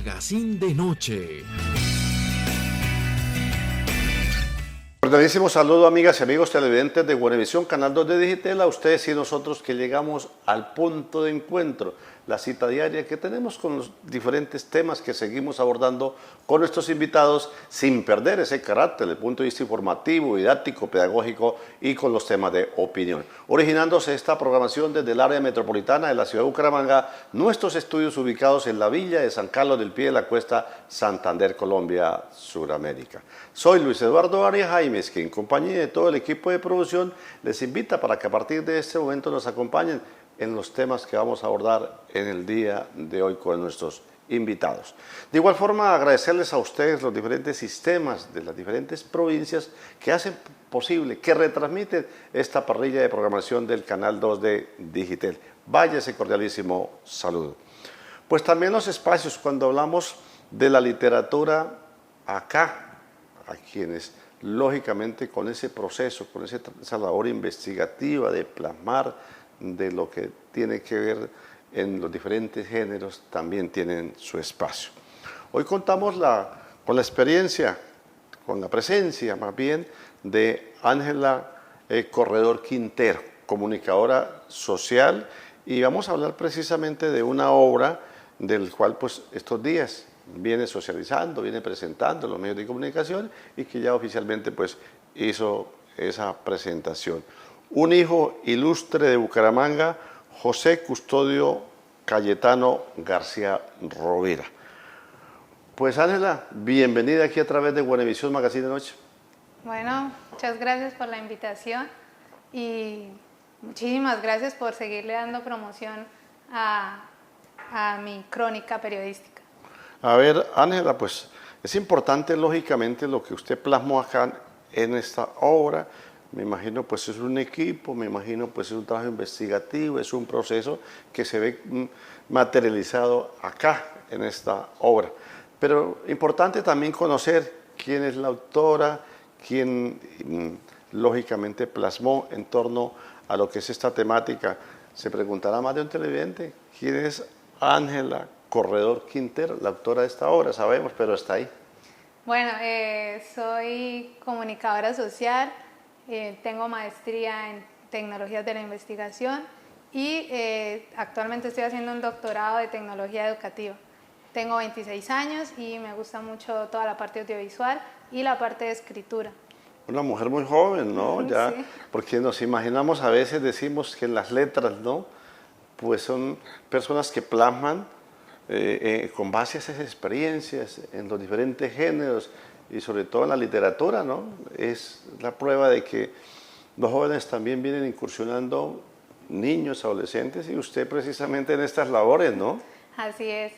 Magazine de Noche. Cordialísimo saludo, amigas y amigos televidentes de Buenavisión, Canal 2 de Digital, a ustedes y nosotros que llegamos al punto de encuentro, la cita diaria que tenemos con los diferentes temas que seguimos abordando con nuestros invitados sin perder ese carácter desde el punto de vista informativo, didáctico, pedagógico y con los temas de opinión. Originándose esta programación desde el área metropolitana de la ciudad de Bucaramanga, nuestros estudios ubicados en la villa de San Carlos del Pie de la Cuesta, Santander, Colombia, Suramérica. Soy Luis Eduardo Arias Jaimes, que en compañía de todo el equipo de producción les invita para que a partir de este momento nos acompañen en los temas que vamos a abordar en el día de hoy con nuestros invitados. De igual forma, agradecerles a ustedes los diferentes sistemas de las diferentes provincias que hacen posible, que retransmiten esta parrilla de programación del Canal 2 de Digital. Vaya ese cordialísimo saludo. Pues también los espacios, cuando hablamos de la literatura acá, a quienes lógicamente con ese proceso, con esa labor investigativa de plasmar de lo que tiene que ver en los diferentes géneros, también tienen su espacio. Hoy contamos con la experiencia, con la presencia más bien de Ángela Corredor Quintero, comunicadora social, y vamos a hablar precisamente de una obra del cual pues estos días viene socializando, viene presentando en los medios de comunicación y que ya oficialmente pues hizo esa presentación. Un hijo ilustre de Bucaramanga, José Custodio Cayetano García Rovira. Pues Ángela, bienvenida aquí a través de Buenavisión Magazine de Noche. Bueno, muchas gracias por la invitación y muchísimas gracias por seguirle dando promoción a mi crónica periodística. A ver, Ángela, pues es importante lógicamente lo que usted plasmó acá en esta obra. Me imagino pues es un equipo, me imagino pues es un trabajo investigativo, es un proceso que se ve materializado acá en esta obra. Pero importante también conocer quién es la autora, quién lógicamente plasmó en torno a lo que es esta temática. Se preguntará más de un televidente, ¿quién es Ángela Corredor Quintero, la autora de esta obra? Sabemos, pero está ahí. Bueno, soy comunicadora social. Tengo maestría en tecnologías de la investigación y actualmente estoy haciendo un doctorado de tecnología educativa. Tengo 26 años y me gusta mucho toda la parte audiovisual y la parte de escritura. Una mujer muy joven, ¿no? Ya, sí. Porque nos imaginamos, a veces decimos que las letras, ¿no? Pues son personas que plasman con base a esas experiencias en los diferentes géneros y sobre todo en la literatura, ¿no? Es la prueba de que los jóvenes también vienen incursionando, niños, adolescentes, y usted precisamente en estas labores, ¿no? Así es.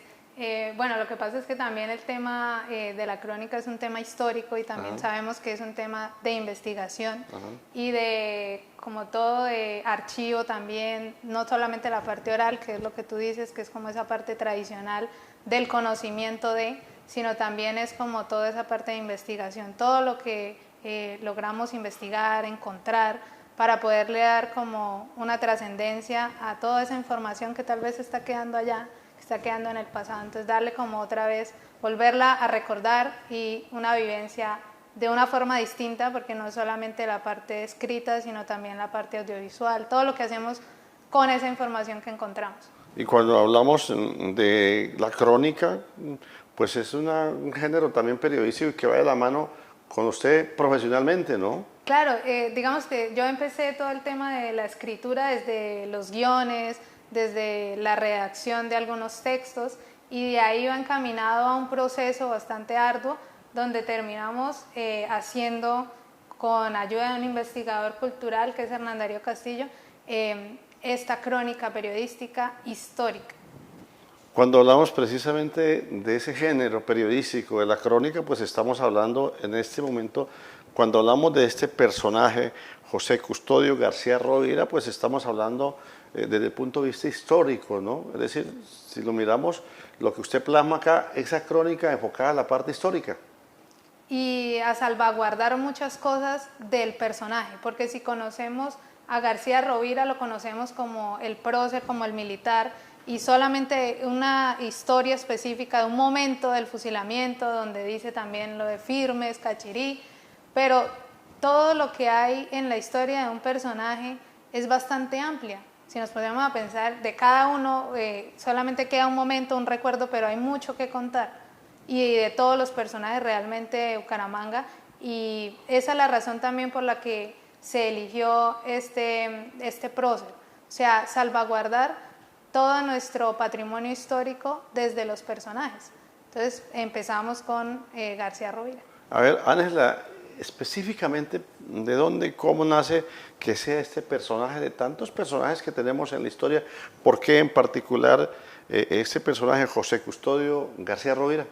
Bueno, lo que pasa es que también el tema de la crónica es un tema histórico y también sabemos que es un tema de investigación y de, como todo, de archivo también, no solamente la parte oral, que es lo que tú dices, que es como esa parte tradicional del conocimiento sino también es como toda esa parte de investigación, todo lo que logramos investigar, encontrar, para poderle dar como una trascendencia a toda esa información que tal vez está quedando allá, que está quedando en el pasado. Entonces darle como otra vez, volverla a recordar y una vivencia de una forma distinta, porque no es solamente la parte escrita, sino también la parte audiovisual, todo lo que hacemos con esa información que encontramos. Y cuando hablamos de la crónica, pues es un género también periodístico que va de la mano con usted profesionalmente, ¿no? Claro, digamos que yo empecé todo el tema de la escritura desde los guiones, desde la redacción de algunos textos, y de ahí va encaminado a un proceso bastante arduo donde terminamos haciendo, con ayuda de un investigador cultural que es Hernán Darío Castillo, esta crónica periodística histórica. Cuando hablamos precisamente de ese género periodístico, de la crónica, pues estamos hablando en este momento, cuando hablamos de este personaje, José Custodio García Rovira, pues estamos hablando desde el punto de vista histórico, ¿no? Es decir, si lo miramos, lo que usted plasma acá, esa crónica enfocada a la parte histórica. Y a salvaguardar muchas cosas del personaje, porque si conocemos a García Rovira, lo conocemos como el prócer, como el militar, y solamente una historia específica de un momento del fusilamiento, donde dice también lo de Firmes, Cachirí, pero todo lo que hay en la historia de un personaje es bastante amplia. Si nos ponemos a pensar, de cada uno solamente queda un momento, un recuerdo, pero hay mucho que contar. Y de todos los personajes realmente de Bucaramanga. Y esa es la razón también por la que se eligió este prócer. O sea, salvaguardar todo nuestro patrimonio histórico desde los personajes. Entonces empezamos con García Rovira. A ver, Ángela, específicamente, ¿de dónde, cómo nace que sea este personaje de tantos personajes que tenemos en la historia? ¿Por qué en particular este personaje, José Custodio García Rovira?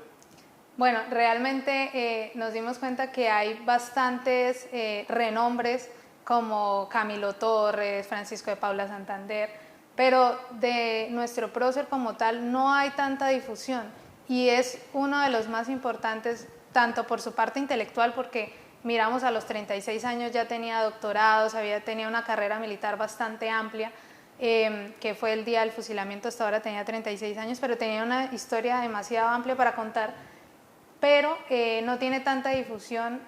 Bueno, realmente nos dimos cuenta que hay bastantes renombres como Camilo Torres, Francisco de Paula Santander, pero de nuestro prócer como tal no hay tanta difusión y es uno de los más importantes tanto por su parte intelectual, porque miramos a los 36 años ya tenía doctorados, tenía una carrera militar bastante amplia, que fue el día del fusilamiento, hasta ahora tenía 36 años, pero tenía una historia demasiado amplia para contar, pero no tiene tanta difusión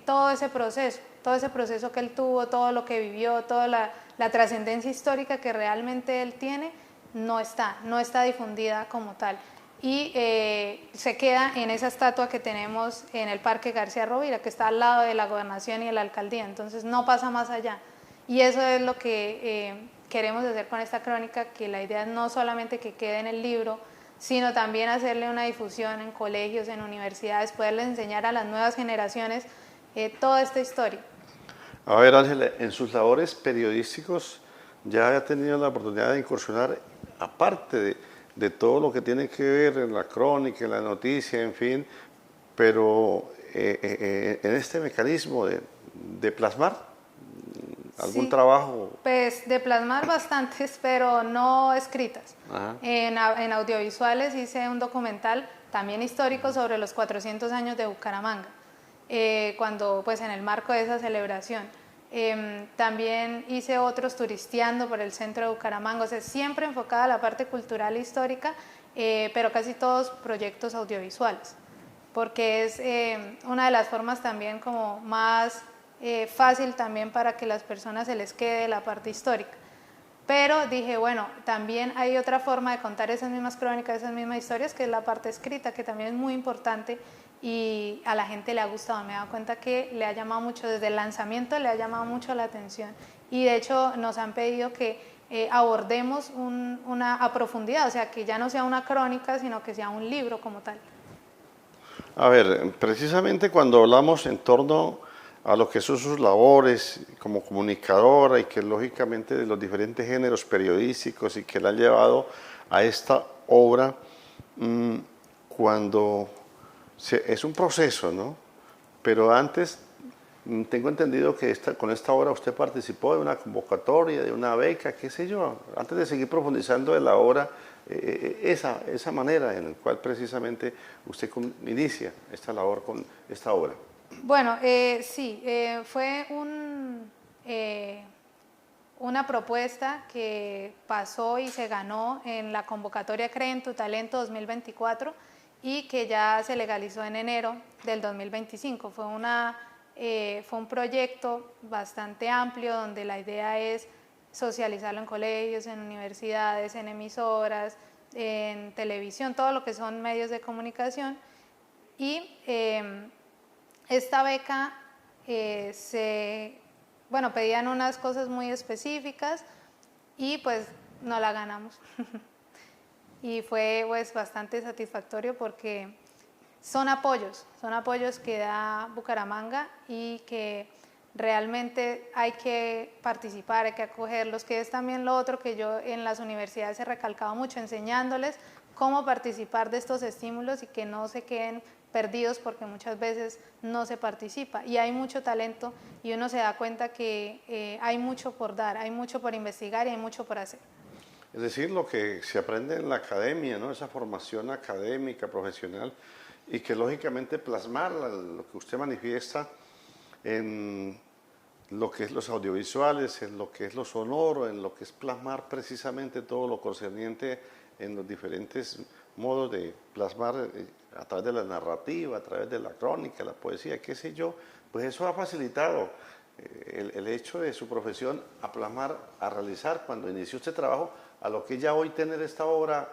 todo ese proceso que él tuvo, todo lo que vivió, toda la trascendencia histórica que realmente él tiene, no está difundida como tal. Y se queda en esa estatua que tenemos en el Parque García Rovira, que está al lado de la gobernación y de la alcaldía, entonces no pasa más allá. Y eso es lo que queremos hacer con esta crónica, que la idea es no solamente que quede en el libro, sino también hacerle una difusión en colegios, en universidades, poderles enseñar a las nuevas generaciones toda esta historia. A ver, Ángela, en sus labores periodísticos ya ha tenido la oportunidad de incursionar, aparte de todo lo que tiene que ver en la crónica, en la noticia, en fin, pero en este mecanismo de plasmar algún trabajo. Pues de plasmar bastantes, pero no escritas. En audiovisuales hice un documental también histórico sobre los 400 años de Bucaramanga, cuando pues en el marco de esa celebración. También hice otros turisteando por el centro de Bucaramanga, o sea, siempre enfocada a la parte cultural e histórica, pero casi todos proyectos audiovisuales, porque es una de las formas también como más fácil también para que las personas se les quede la parte histórica. Pero dije, bueno, también hay otra forma de contar esas mismas crónicas, esas mismas historias, que es la parte escrita, que también es muy importante y a la gente le ha gustado. Me he dado cuenta que le ha llamado mucho, desde el lanzamiento le ha llamado mucho la atención. Y de hecho nos han pedido que abordemos a profundidad, o sea, que ya no sea una crónica, sino que sea un libro como tal. A ver, precisamente cuando hablamos en torno a lo que son sus labores como comunicadora y que lógicamente de los diferentes géneros periodísticos y que la han llevado a esta obra, cuando es un proceso, ¿no? Pero antes tengo entendido que con esta obra usted participó de una convocatoria, de una beca, qué sé yo, antes de seguir profundizando en la obra, esa manera en la cual precisamente usted inicia esta labor con esta obra. Bueno, sí, fue una propuesta que pasó y se ganó en la convocatoria Cree en tu Talento 2024 y que ya se legalizó en enero del 2025. Fue un proyecto bastante amplio donde la idea es socializarlo en colegios, en universidades, en emisoras, en televisión, todo lo que son medios de comunicación. Y esta beca pedían unas cosas muy específicas y pues no la ganamos. Y fue pues bastante satisfactorio porque son apoyos que da Bucaramanga y que realmente hay que participar, hay que acogerlos, que es también lo otro que yo en las universidades he recalcado mucho, enseñándoles cómo participar de estos estímulos y que no se queden perdidos porque muchas veces no se participa y hay mucho talento y uno se da cuenta que hay mucho por dar, hay mucho por investigar y hay mucho por hacer. Es decir, lo que se aprende en la academia, ¿no? Esa formación académica, profesional, y que lógicamente plasmar lo que usted manifiesta en lo que es los audiovisuales, en lo que es lo sonoro, en lo que es plasmar precisamente todo lo concerniente en los diferentes modos de plasmar a través de la narrativa, a través de la crónica, la poesía, qué sé yo, pues eso ha facilitado el hecho de su profesión a plasmar, a realizar cuando inició este trabajo, a lo que ya hoy tener esta obra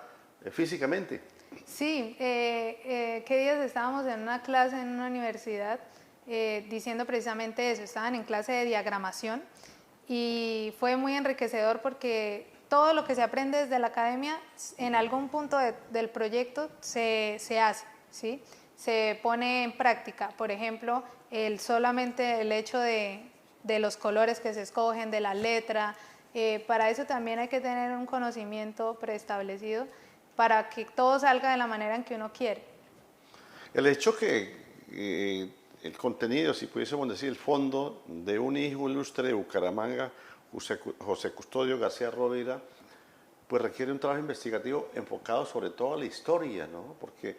físicamente. Sí, qué días estábamos en una clase en una universidad diciendo precisamente eso, estaban en clase de diagramación y fue muy enriquecedor porque todo lo que se aprende desde la academia en algún punto del proyecto se hace, ¿sí? Se pone en práctica. Por ejemplo, solamente el hecho de los colores que se escogen, de la letra, para eso también hay que tener un conocimiento preestablecido para que todo salga de la manera en que uno quiere. El hecho que el contenido, si pudiésemos decir, el fondo de un hijo ilustre de Bucaramanga, José Custodio García Rovira, pues requiere un trabajo investigativo enfocado sobre todo a la historia, ¿no? Porque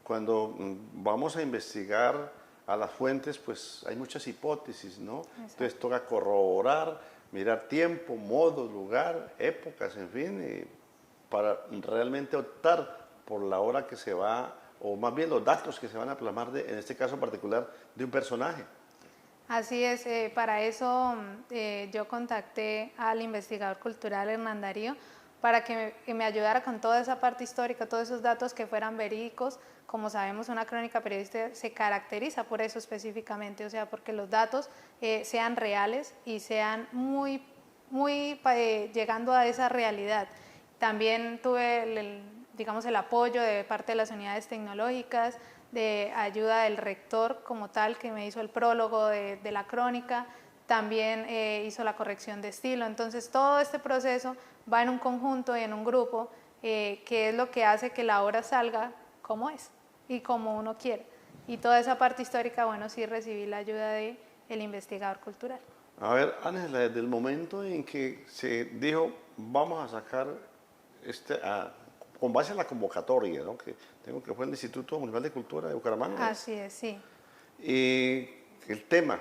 cuando vamos a investigar a las fuentes, pues hay muchas hipótesis, ¿no? Exacto. Entonces toca corroborar, mirar tiempo, modo, lugar, épocas, en fin, para realmente optar por la obra que se va, o más bien los datos que se van a plasmar, en este caso particular, de un personaje. Así es, para eso yo contacté al investigador cultural Hernán Darío para que me ayudara con toda esa parte histórica, todos esos datos que fueran verídicos. Como sabemos, una crónica periodística se caracteriza por eso específicamente, o sea, porque los datos sean reales y sean muy llegando a esa realidad. También tuve digamos, el apoyo de parte de las unidades tecnológicas, de ayuda del rector como tal, que me hizo el prólogo de la crónica, también hizo la corrección de estilo. Entonces todo este proceso va en un conjunto y en un grupo, que es lo que hace que la obra salga como es y como uno quiere. Y toda esa parte histórica, bueno, sí recibí la ayuda del investigador cultural. A ver, Ángela, desde el momento en que se dijo, vamos a sacar con base en la convocatoria, ¿no? Que fue el Instituto Municipal de Cultura de Bucaramanga. Así es, sí. Y el tema,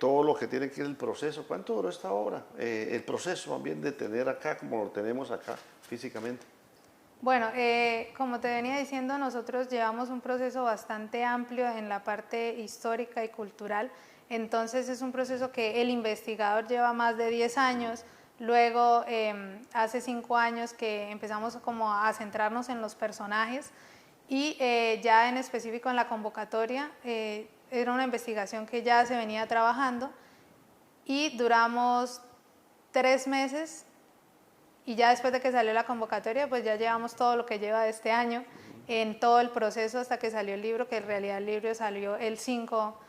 todo lo que tiene que ver el proceso, ¿cuánto duró esta obra? El proceso también de tener acá, como lo tenemos acá físicamente. Bueno, como te venía diciendo, nosotros llevamos un proceso bastante amplio en la parte histórica y cultural, entonces es un proceso que el investigador lleva más de 10 años. Luego, hace 5 años que empezamos como a centrarnos en los personajes y ya en específico en la convocatoria, era una investigación que ya se venía trabajando y duramos 3 meses y ya después de que salió la convocatoria, pues ya llevamos todo lo que lleva de este año en todo el proceso hasta que salió el libro, que en realidad el libro salió el 5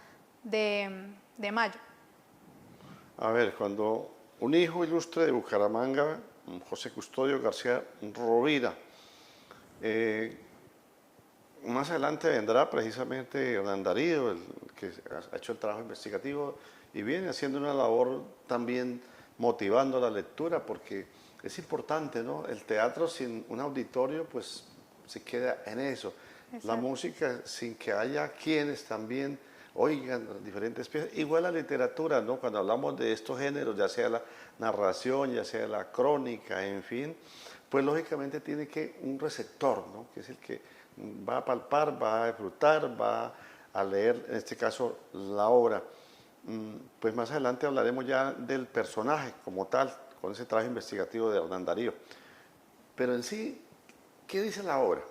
de mayo. A ver, cuando un hijo ilustre de Bucaramanga, José Custodio García Rovira. Más adelante vendrá precisamente Hernán Darío, el que ha hecho el trabajo investigativo y viene haciendo una labor también motivando la lectura, porque es importante, ¿no? El teatro sin un auditorio pues se queda en eso. Exacto. La música sin que haya quienes también oigan las diferentes piezas, igual la literatura, ¿no? Cuando hablamos de estos géneros, ya sea la narración, ya sea la crónica, en fin, pues lógicamente tiene que un receptor, ¿no? Que es el que va a palpar, va a disfrutar, va a leer, en este caso, la obra. Pues más adelante hablaremos ya del personaje como tal, con ese trabajo investigativo de Hernán Darío. Pero en sí, ¿qué dice la obra?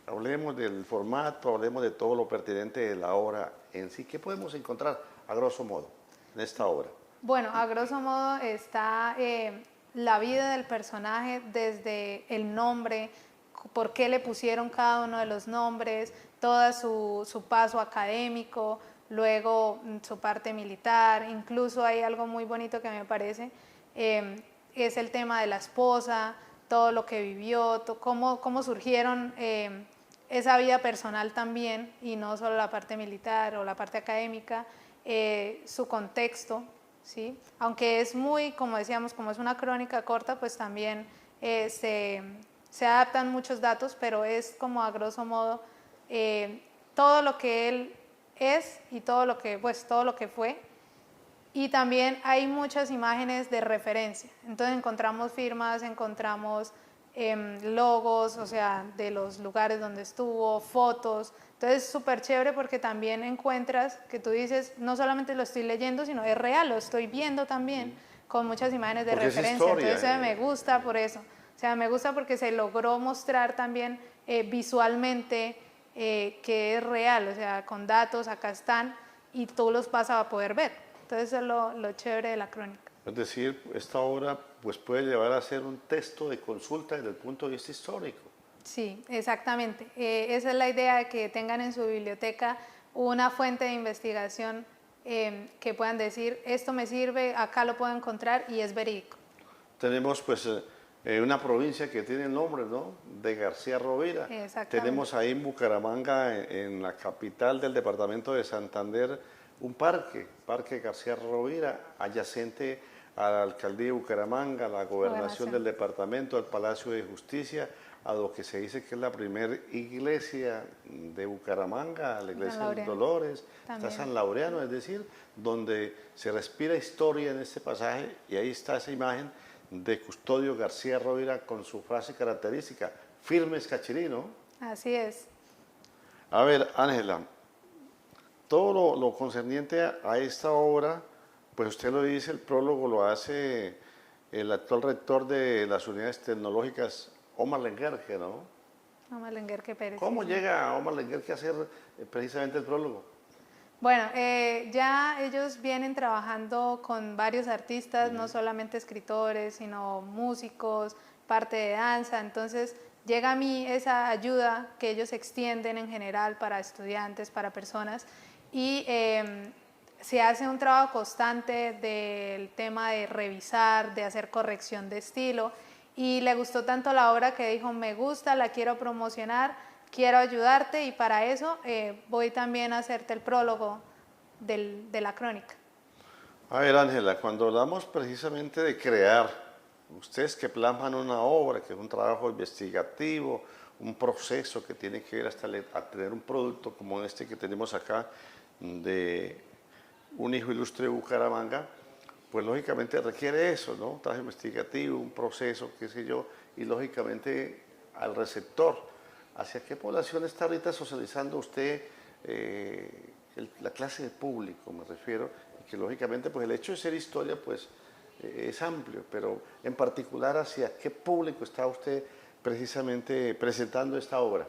Hablemos del formato, hablemos de todo lo pertinente de la obra en sí. ¿Qué podemos encontrar, a grosso modo, en esta obra? Bueno, a grosso modo está la vida del personaje desde el nombre, por qué le pusieron cada uno de los nombres, todo su paso académico, luego su parte militar, incluso hay algo muy bonito que me parece, es el tema de la esposa, todo lo que vivió, cómo surgieron esa vida personal también, y no solo la parte militar o la parte académica, su contexto, ¿sí? Aunque es muy, como decíamos, como es una crónica corta, pues también se adaptan muchos datos, pero es como a grosso modo todo lo que él es y todo lo que fue, Y también hay muchas imágenes de referencia. Entonces encontramos firmas, encontramos logos, o sea, de los lugares donde estuvo, fotos. Entonces es súper chévere porque también encuentras que tú dices, no solamente lo estoy leyendo, sino es real, lo estoy viendo también, con muchas imágenes de Porque referencia. es historia, Entonces me gusta por eso. O sea, me gusta porque se logró mostrar también visualmente que es real, o sea, con datos, acá están, y tú los vas a poder ver. Entonces eso es lo chévere de la crónica. Es decir, esta obra pues, puede llevar a ser un texto de consulta desde el punto de vista histórico. Sí, exactamente. Esa es la idea, de que tengan en su biblioteca una fuente de investigación que puedan decir, esto me sirve, acá lo puedo encontrar y es verídico. Tenemos pues una provincia que tiene el nombre, ¿no?, de García Rovira. Exactamente. Tenemos ahí en Bucaramanga, en la capital del departamento de Santander, un Parque García Rovira, adyacente a la alcaldía de Bucaramanga, a la gobernación del departamento, al Palacio de Justicia, a lo que se dice que es la primera iglesia de Bucaramanga, la iglesia de Dolores, está San Laureano, es decir, donde se respira historia en este pasaje, y ahí está esa imagen de Custodio García Rovira con su frase característica, firmes Cachirí, ¿no? Así es. A ver, Ángela, todo lo concerniente a esta obra, pues usted lo dice, el prólogo lo hace el actual rector de las unidades tecnológicas, Omar Lenguerque, ¿no? Omar Lenguerque Pérez. ¿Cómo sí, llega Omar Lenguerque a hacer precisamente el prólogo? Bueno, ya ellos vienen trabajando con varios artistas, no solamente escritores, sino músicos, parte de danza. Entonces llega a mí esa ayuda que ellos extienden en general para estudiantes, para personas, y se hace un trabajo constante del tema de revisar, de hacer corrección de estilo, y le gustó tanto la obra que dijo, me gusta, la quiero promocionar, quiero ayudarte, y para eso voy también a hacerte el prólogo de la crónica. A ver, Ángela, cuando hablamos precisamente de crear, ustedes que plasman una obra, que es un trabajo investigativo, un proceso que tiene que ver hasta a tener un producto como este que tenemos acá, de un hijo ilustre de Bucaramanga, pues lógicamente requiere eso, ¿no? Un trabajo investigativo, un proceso, qué sé yo, y lógicamente al receptor. ¿Hacia qué población está ahorita socializando usted la clase de público, me refiero? Y que lógicamente pues el hecho de ser historia pues es amplio, pero en particular ¿hacia qué público está usted precisamente presentando esta obra?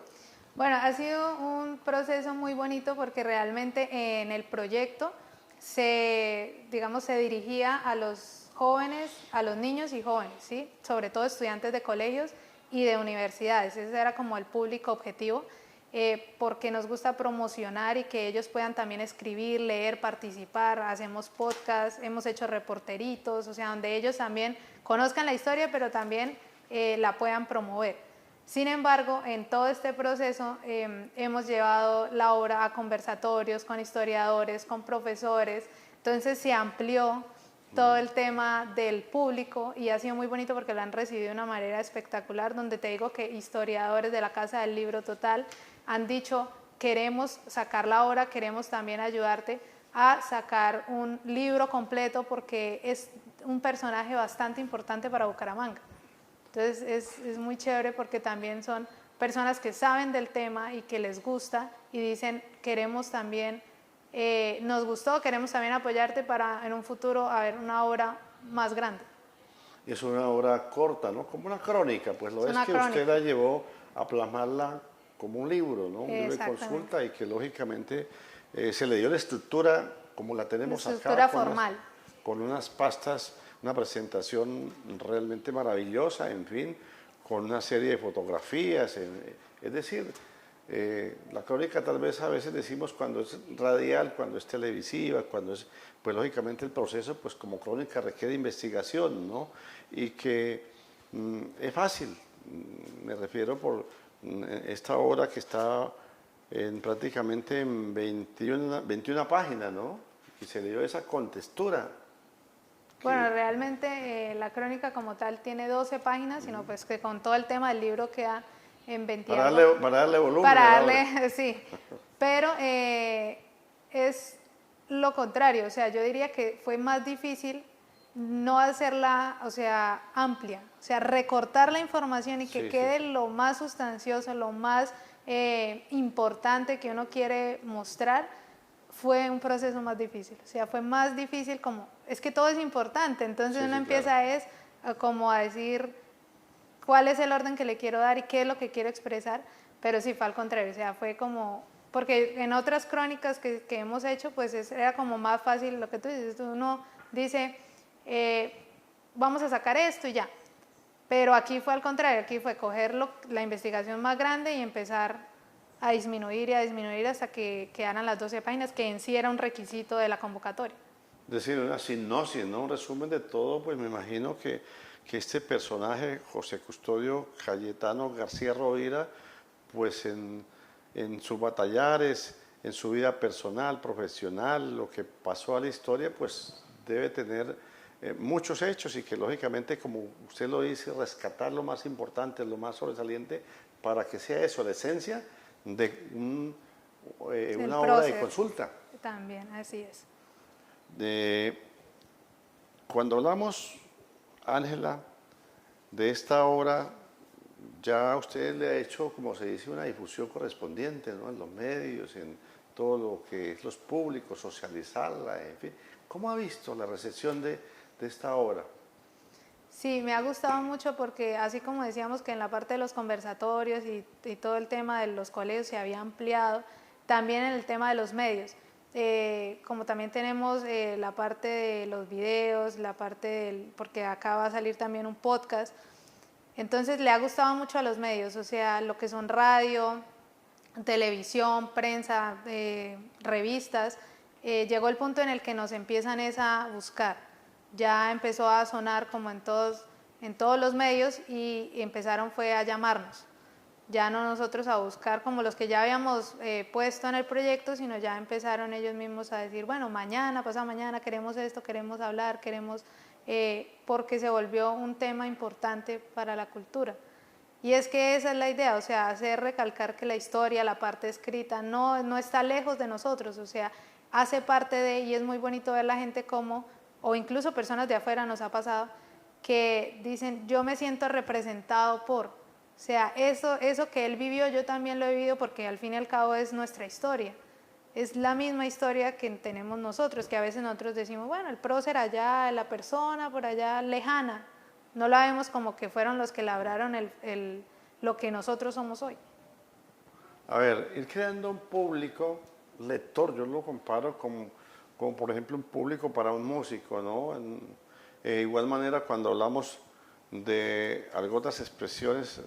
Bueno, ha sido un proceso muy bonito porque realmente en el proyecto se dirigía a los jóvenes, a los niños y jóvenes, ¿sí? Sobre todo estudiantes de colegios y de universidades. Ese era como el público objetivo, porque nos gusta promocionar y que ellos puedan también escribir, leer, participar. Hacemos podcasts, hemos hecho reporteritos, o sea, donde ellos también conozcan la historia, pero también la puedan promover. Sin embargo, en todo este proceso hemos llevado la obra a conversatorios con historiadores, con profesores, entonces se amplió todo el tema del público y ha sido muy bonito porque lo han recibido de una manera espectacular, donde te digo que historiadores de la Casa del Libro Total han dicho, queremos sacar la obra, queremos también ayudarte a sacar un libro completo porque es un personaje bastante importante para Bucaramanga. Entonces es muy chévere porque también son personas que saben del tema y que les gusta y dicen, queremos también, nos gustó, queremos también apoyarte para en un futuro haber una obra más grande. Es una obra corta, ¿no? Como una crónica, pues lo es que crónica. Usted la llevó a plasmarla como un libro, ¿no? Un libro de consulta y que lógicamente se le dio la estructura como la tenemos acá. Estructura formal. Con unas pastas, una presentación realmente maravillosa, en fin, con una serie de fotografías, es decir, la crónica tal vez a veces decimos cuando es radial, cuando es televisiva, cuando es, pues lógicamente el proceso pues como crónica requiere investigación, ¿no? Y que es fácil, me refiero por esta obra que está prácticamente en 21 páginas, ¿no? Y se le dio esa contextura. Bueno, realmente la crónica como tal tiene 12 páginas, sino pues que con todo el tema del libro queda en 20. Para darle volumen. Para darle, sí. Pero es lo contrario, o sea, yo diría que fue más difícil no hacerla, o sea, amplia, o sea, recortar la información y que Sí, quede sí. lo más sustancioso, lo más importante que uno quiere mostrar, fue un proceso más difícil. O sea, fue más difícil como, es que todo es importante, entonces Sí, uno sí, claro. empieza como a decir cuál es el orden que le quiero dar y qué es lo que quiero expresar, pero sí fue al contrario, o sea, fue como, porque en otras crónicas que hemos hecho, pues era como más fácil lo que tú dices, uno dice, vamos a sacar esto y ya, pero aquí fue al contrario, aquí fue coger la investigación más grande y empezar a disminuir y a disminuir hasta que quedaran las 12 páginas, que en sí era un requisito de la convocatoria. Es decir, una sinopsis, ¿no? Un resumen de todo, pues me imagino que este personaje, José Custodio Cayetano García Rovira, pues en sus batallares, en su vida personal, profesional, lo que pasó a la historia, pues debe tener muchos hechos y que lógicamente, como usted lo dice, rescatar lo más importante, lo más sobresaliente, para que sea eso, la esencia de El una obra de prócer consulta. también, así es. Cuando hablamos, Ángela, de esta obra, ya usted le ha hecho, como se dice, una difusión correspondiente, ¿no? En los medios, en todo lo que es los públicos, socializarla, en fin. ¿Cómo ha visto la recepción de esta obra? Sí, me ha gustado mucho porque así como decíamos que en la parte de los conversatorios y todo el tema de los colegios se había ampliado, también en el tema de los medios. Como también tenemos la parte de los videos, la parte porque acá va a salir también un podcast, entonces le ha gustado mucho a los medios, o sea, lo que son radio, televisión, prensa, revistas, llegó el punto en el que nos empiezan a buscar. Ya empezó a sonar como en todos los medios y empezaron fue a llamarnos. Ya no nosotros a buscar como los que ya habíamos puesto en el proyecto, sino ya empezaron ellos mismos a decir, bueno, mañana, pasado mañana queremos esto, queremos hablar, queremos, porque se volvió un tema importante para la cultura. Y es que esa es la idea, o sea, hacer recalcar que la historia, la parte escrita, no está lejos de nosotros, o sea, hace parte de, y es muy bonito ver la gente como, o incluso personas de afuera nos ha pasado, que dicen, yo me siento representado por, o sea, eso que él vivió, yo también lo he vivido porque al fin y al cabo es nuestra historia. Es la misma historia que tenemos nosotros, que a veces nosotros decimos, bueno, el prócer allá, la persona por allá lejana, no la vemos como que fueron los que labraron lo que nosotros somos hoy. A ver, ir creando un público lector, yo lo comparo como por ejemplo un público para un músico, ¿no? Igual manera cuando hablamos de otras expresiones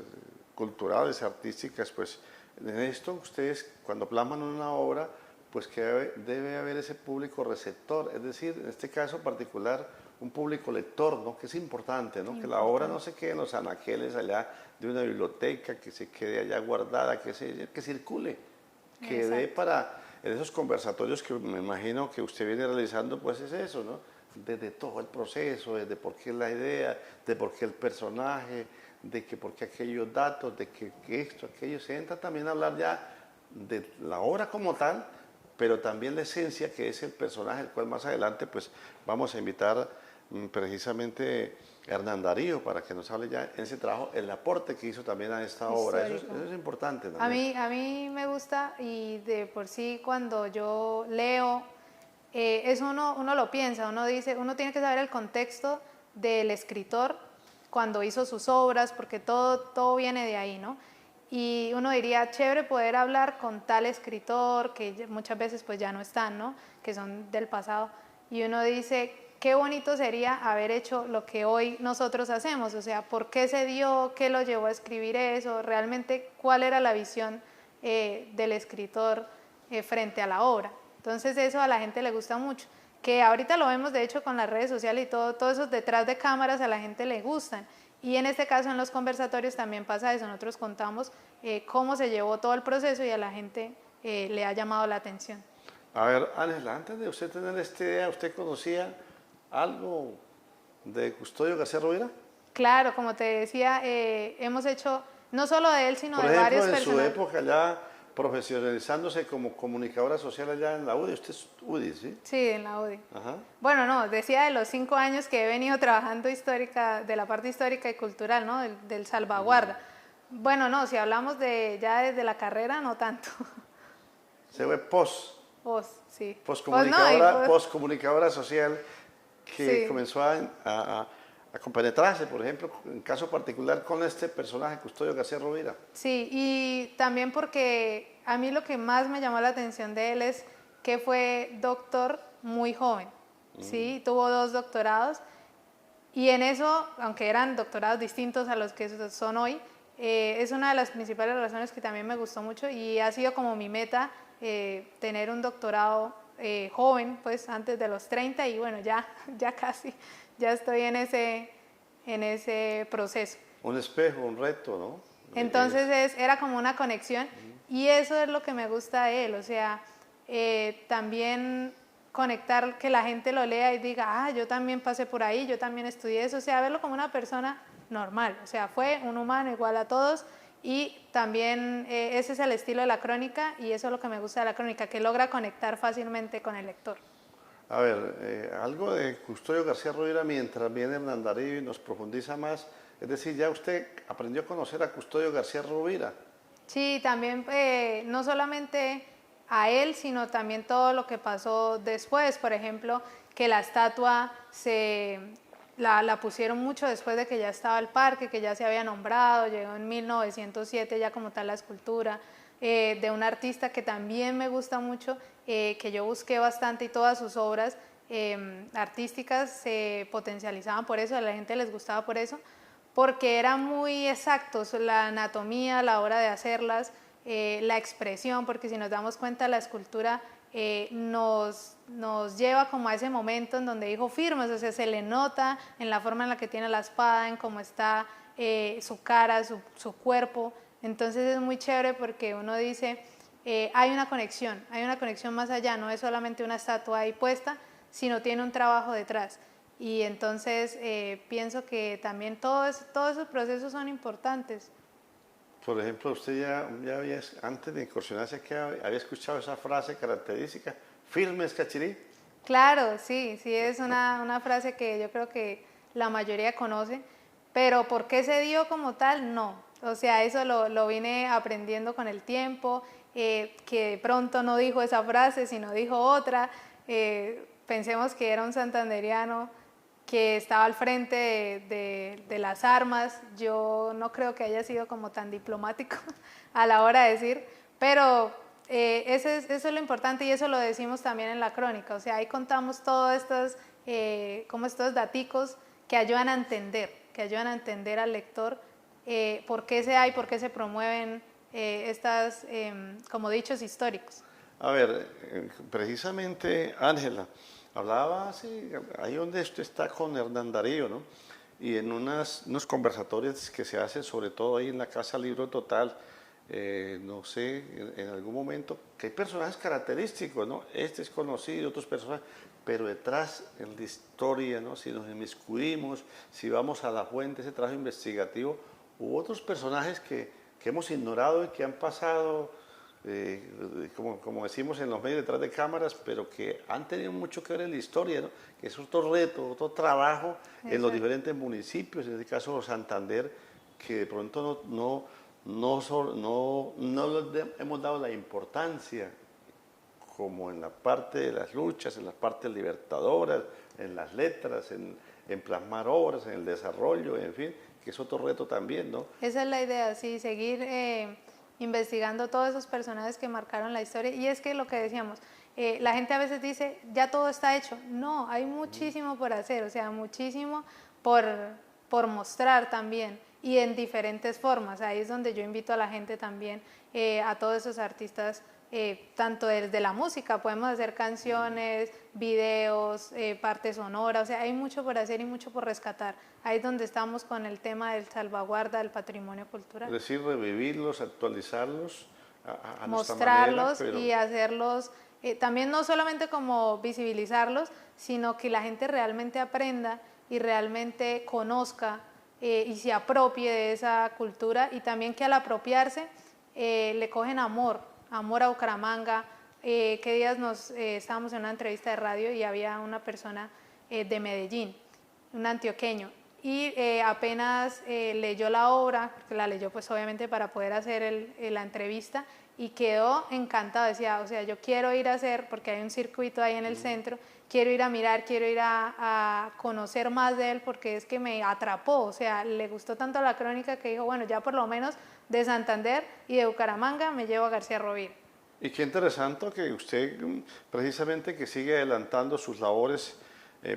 culturales, artísticas, pues en esto ustedes cuando plasman una obra, pues que debe haber ese público receptor, es decir, en este caso particular, un público lector, ¿no? Que es importante, ¿no? Que la obra no se quede en los anaqueles allá de una biblioteca, que se quede allá guardada, que circule, que dé para en esos conversatorios que me imagino que usted viene realizando, pues es eso, ¿no? Desde todo el proceso, desde por qué la idea, de por qué el personaje, de que por qué aquellos datos, de que esto, aquello, se entra también a hablar ya de la obra como tal, pero también la esencia que es el personaje, el cual más adelante pues vamos a invitar precisamente a Hernán Darío para que nos hable ya en ese trabajo, el aporte que hizo también a esta obra. Eso es importante también. A mí me gusta y de por sí cuando yo leo, eso uno lo piensa, uno dice, uno tiene que saber el contexto del escritor cuando hizo sus obras, porque todo viene de ahí, ¿no? Y uno diría, chévere poder hablar con tal escritor, que muchas veces pues ya no están, ¿no? Que son del pasado. Y uno dice, qué bonito sería haber hecho lo que hoy nosotros hacemos, o sea, ¿por qué se dio? ¿Qué lo llevó a escribir eso? Realmente, ¿cuál era la visión del escritor frente a la obra? Entonces eso a la gente le gusta mucho, que ahorita lo vemos de hecho con las redes sociales y todo eso detrás de cámaras a la gente le gustan. Y en este caso en los conversatorios también pasa eso, nosotros contamos cómo se llevó todo el proceso y a la gente le ha llamado la atención. A ver, Ángela, antes de usted tener esta idea, ¿usted conocía algo de Custodio García Rovira? Claro, como te decía, hemos hecho no solo de él, sino Por de ejemplo, varios en su personajes. época ya profesionalizándose como comunicadora social allá en la UDI. Usted es UDI, ¿sí? Sí, en la UDI. Ajá. Bueno, no, decía de los 5 años que he venido trabajando de la parte histórica y cultural, ¿no? Del salvaguarda. Bueno, no, si hablamos de ya desde la carrera, no tanto. Se fue Sí. postcomunicadora social que Sí. comenzó a compenetrarse, por ejemplo, en caso particular con este personaje, Custodio García Rovira. Sí, y también porque a mí lo que más me llamó la atención de él es que fue doctor muy joven, ¿sí? Tuvo 2 doctorados y en eso, aunque eran doctorados distintos a los que son hoy, es una de las principales razones que también me gustó mucho y ha sido como mi meta tener un doctorado joven, pues antes de los 30 y bueno, ya casi, ya estoy en ese proceso. Un espejo, un reto, ¿no? Entonces era como una conexión y eso es lo que me gusta de él, o sea, también conectar, que la gente lo lea y diga, yo también pasé por ahí, yo también estudié eso, o sea, verlo como una persona normal, o sea, fue un humano igual a todos y también ese es el estilo de la crónica y eso es lo que me gusta de la crónica, que logra conectar fácilmente con el lector. A ver, algo de Custodio García Rovira mientras viene Hernán Darío y nos profundiza más. Es decir, ya usted aprendió a conocer a Custodio García Rovira. Sí, también no solamente a él, sino también todo lo que pasó después. Por ejemplo, que la estatua la pusieron mucho después de que ya estaba el parque, que ya se había nombrado, llegó en 1907 ya como tal la escultura, de un artista que también me gusta mucho, que yo busqué bastante y todas sus obras artísticas se potencializaban por eso, a la gente les gustaba por eso, porque eran muy exactos, la anatomía, la hora de hacerlas, la expresión, porque si nos damos cuenta la escultura nos lleva como a ese momento en donde dijo firmes, o sea, se le nota en la forma en la que tiene la espada, en cómo está su cara, su cuerpo, entonces es muy chévere porque uno dice, hay una conexión más allá, no es solamente una estatua ahí puesta, sino tiene un trabajo detrás. Y entonces pienso que también todos esos procesos son importantes. Por ejemplo, usted ya había, antes de incursionarse aquí, había escuchado esa frase característica, firmes cachirí. Claro, sí, es una frase que yo creo que la mayoría conoce, pero ¿por qué se dio como tal? No. O sea, eso lo vine aprendiendo con el tiempo, que de pronto no dijo esa frase, sino dijo otra. Pensemos que era un santandereano que estaba al frente de las armas. Yo no creo que haya sido como tan diplomático a la hora de decir, pero eso es lo importante y eso lo decimos también en la crónica. O sea, ahí contamos todos estos daticos que ayudan a entender al lector por qué se da y por qué se promueven estas como dichos históricos. A ver, precisamente Ángela, hablaba ahí donde usted está con Hernán Darío, ¿no? Y en unos conversatorios que se hacen, sobre todo ahí en la Casa Libro Total, no sé, en algún momento, que hay personajes característicos, ¿no? Este es conocido, otros personajes, pero detrás en la historia, ¿no? Si nos inmiscuimos, si vamos a la fuente, ese trabajo investigativo, hubo otros personajes que hemos ignorado y que han pasado, como decimos en los medios detrás de cámaras, pero que han tenido mucho que ver en la historia, ¿no? Que es otro reto, otro trabajo en los diferentes municipios, en este caso Santander, que de pronto no les hemos dado la importancia como en la parte de las luchas, en las partes libertadoras, en las letras, en plasmar obras, en el desarrollo, en fin, que es otro reto también, ¿no? Esa es la idea, sí, seguir investigando todos esos personajes que marcaron la historia. Y es que lo que decíamos, la gente a veces dice, ya todo está hecho. No, hay muchísimo por hacer, o sea, muchísimo por mostrar también y en diferentes formas. Ahí es donde yo invito a la gente también, a todos esos artistas, tanto desde la música, podemos hacer canciones, videos, parte sonora, o sea, hay mucho por hacer y mucho por rescatar. Ahí es donde estamos con el tema del salvaguarda del patrimonio cultural. Es decir, revivirlos, actualizarlos, a mostrarlos nuestra manera, y hacerlos, también no solamente como visibilizarlos, sino que la gente realmente aprenda y realmente conozca y se apropie de esa cultura y también que al apropiarse le cogen amor Amor a Bucaramanga. ¿Qué días estábamos en una entrevista de radio y había una persona de Medellín, un antioqueño, y apenas leyó la obra, porque la leyó pues obviamente para poder hacer la entrevista, y quedó encantado, decía, o sea, yo quiero ir a hacer, porque hay un circuito ahí en el centro, quiero ir a mirar, quiero ir a conocer más de él, porque es que me atrapó, o sea, le gustó tanto la crónica que dijo, bueno, ya por lo menos de Santander y de Bucaramanga me llevo a García Rovira. Y qué interesante que usted precisamente que sigue adelantando sus labores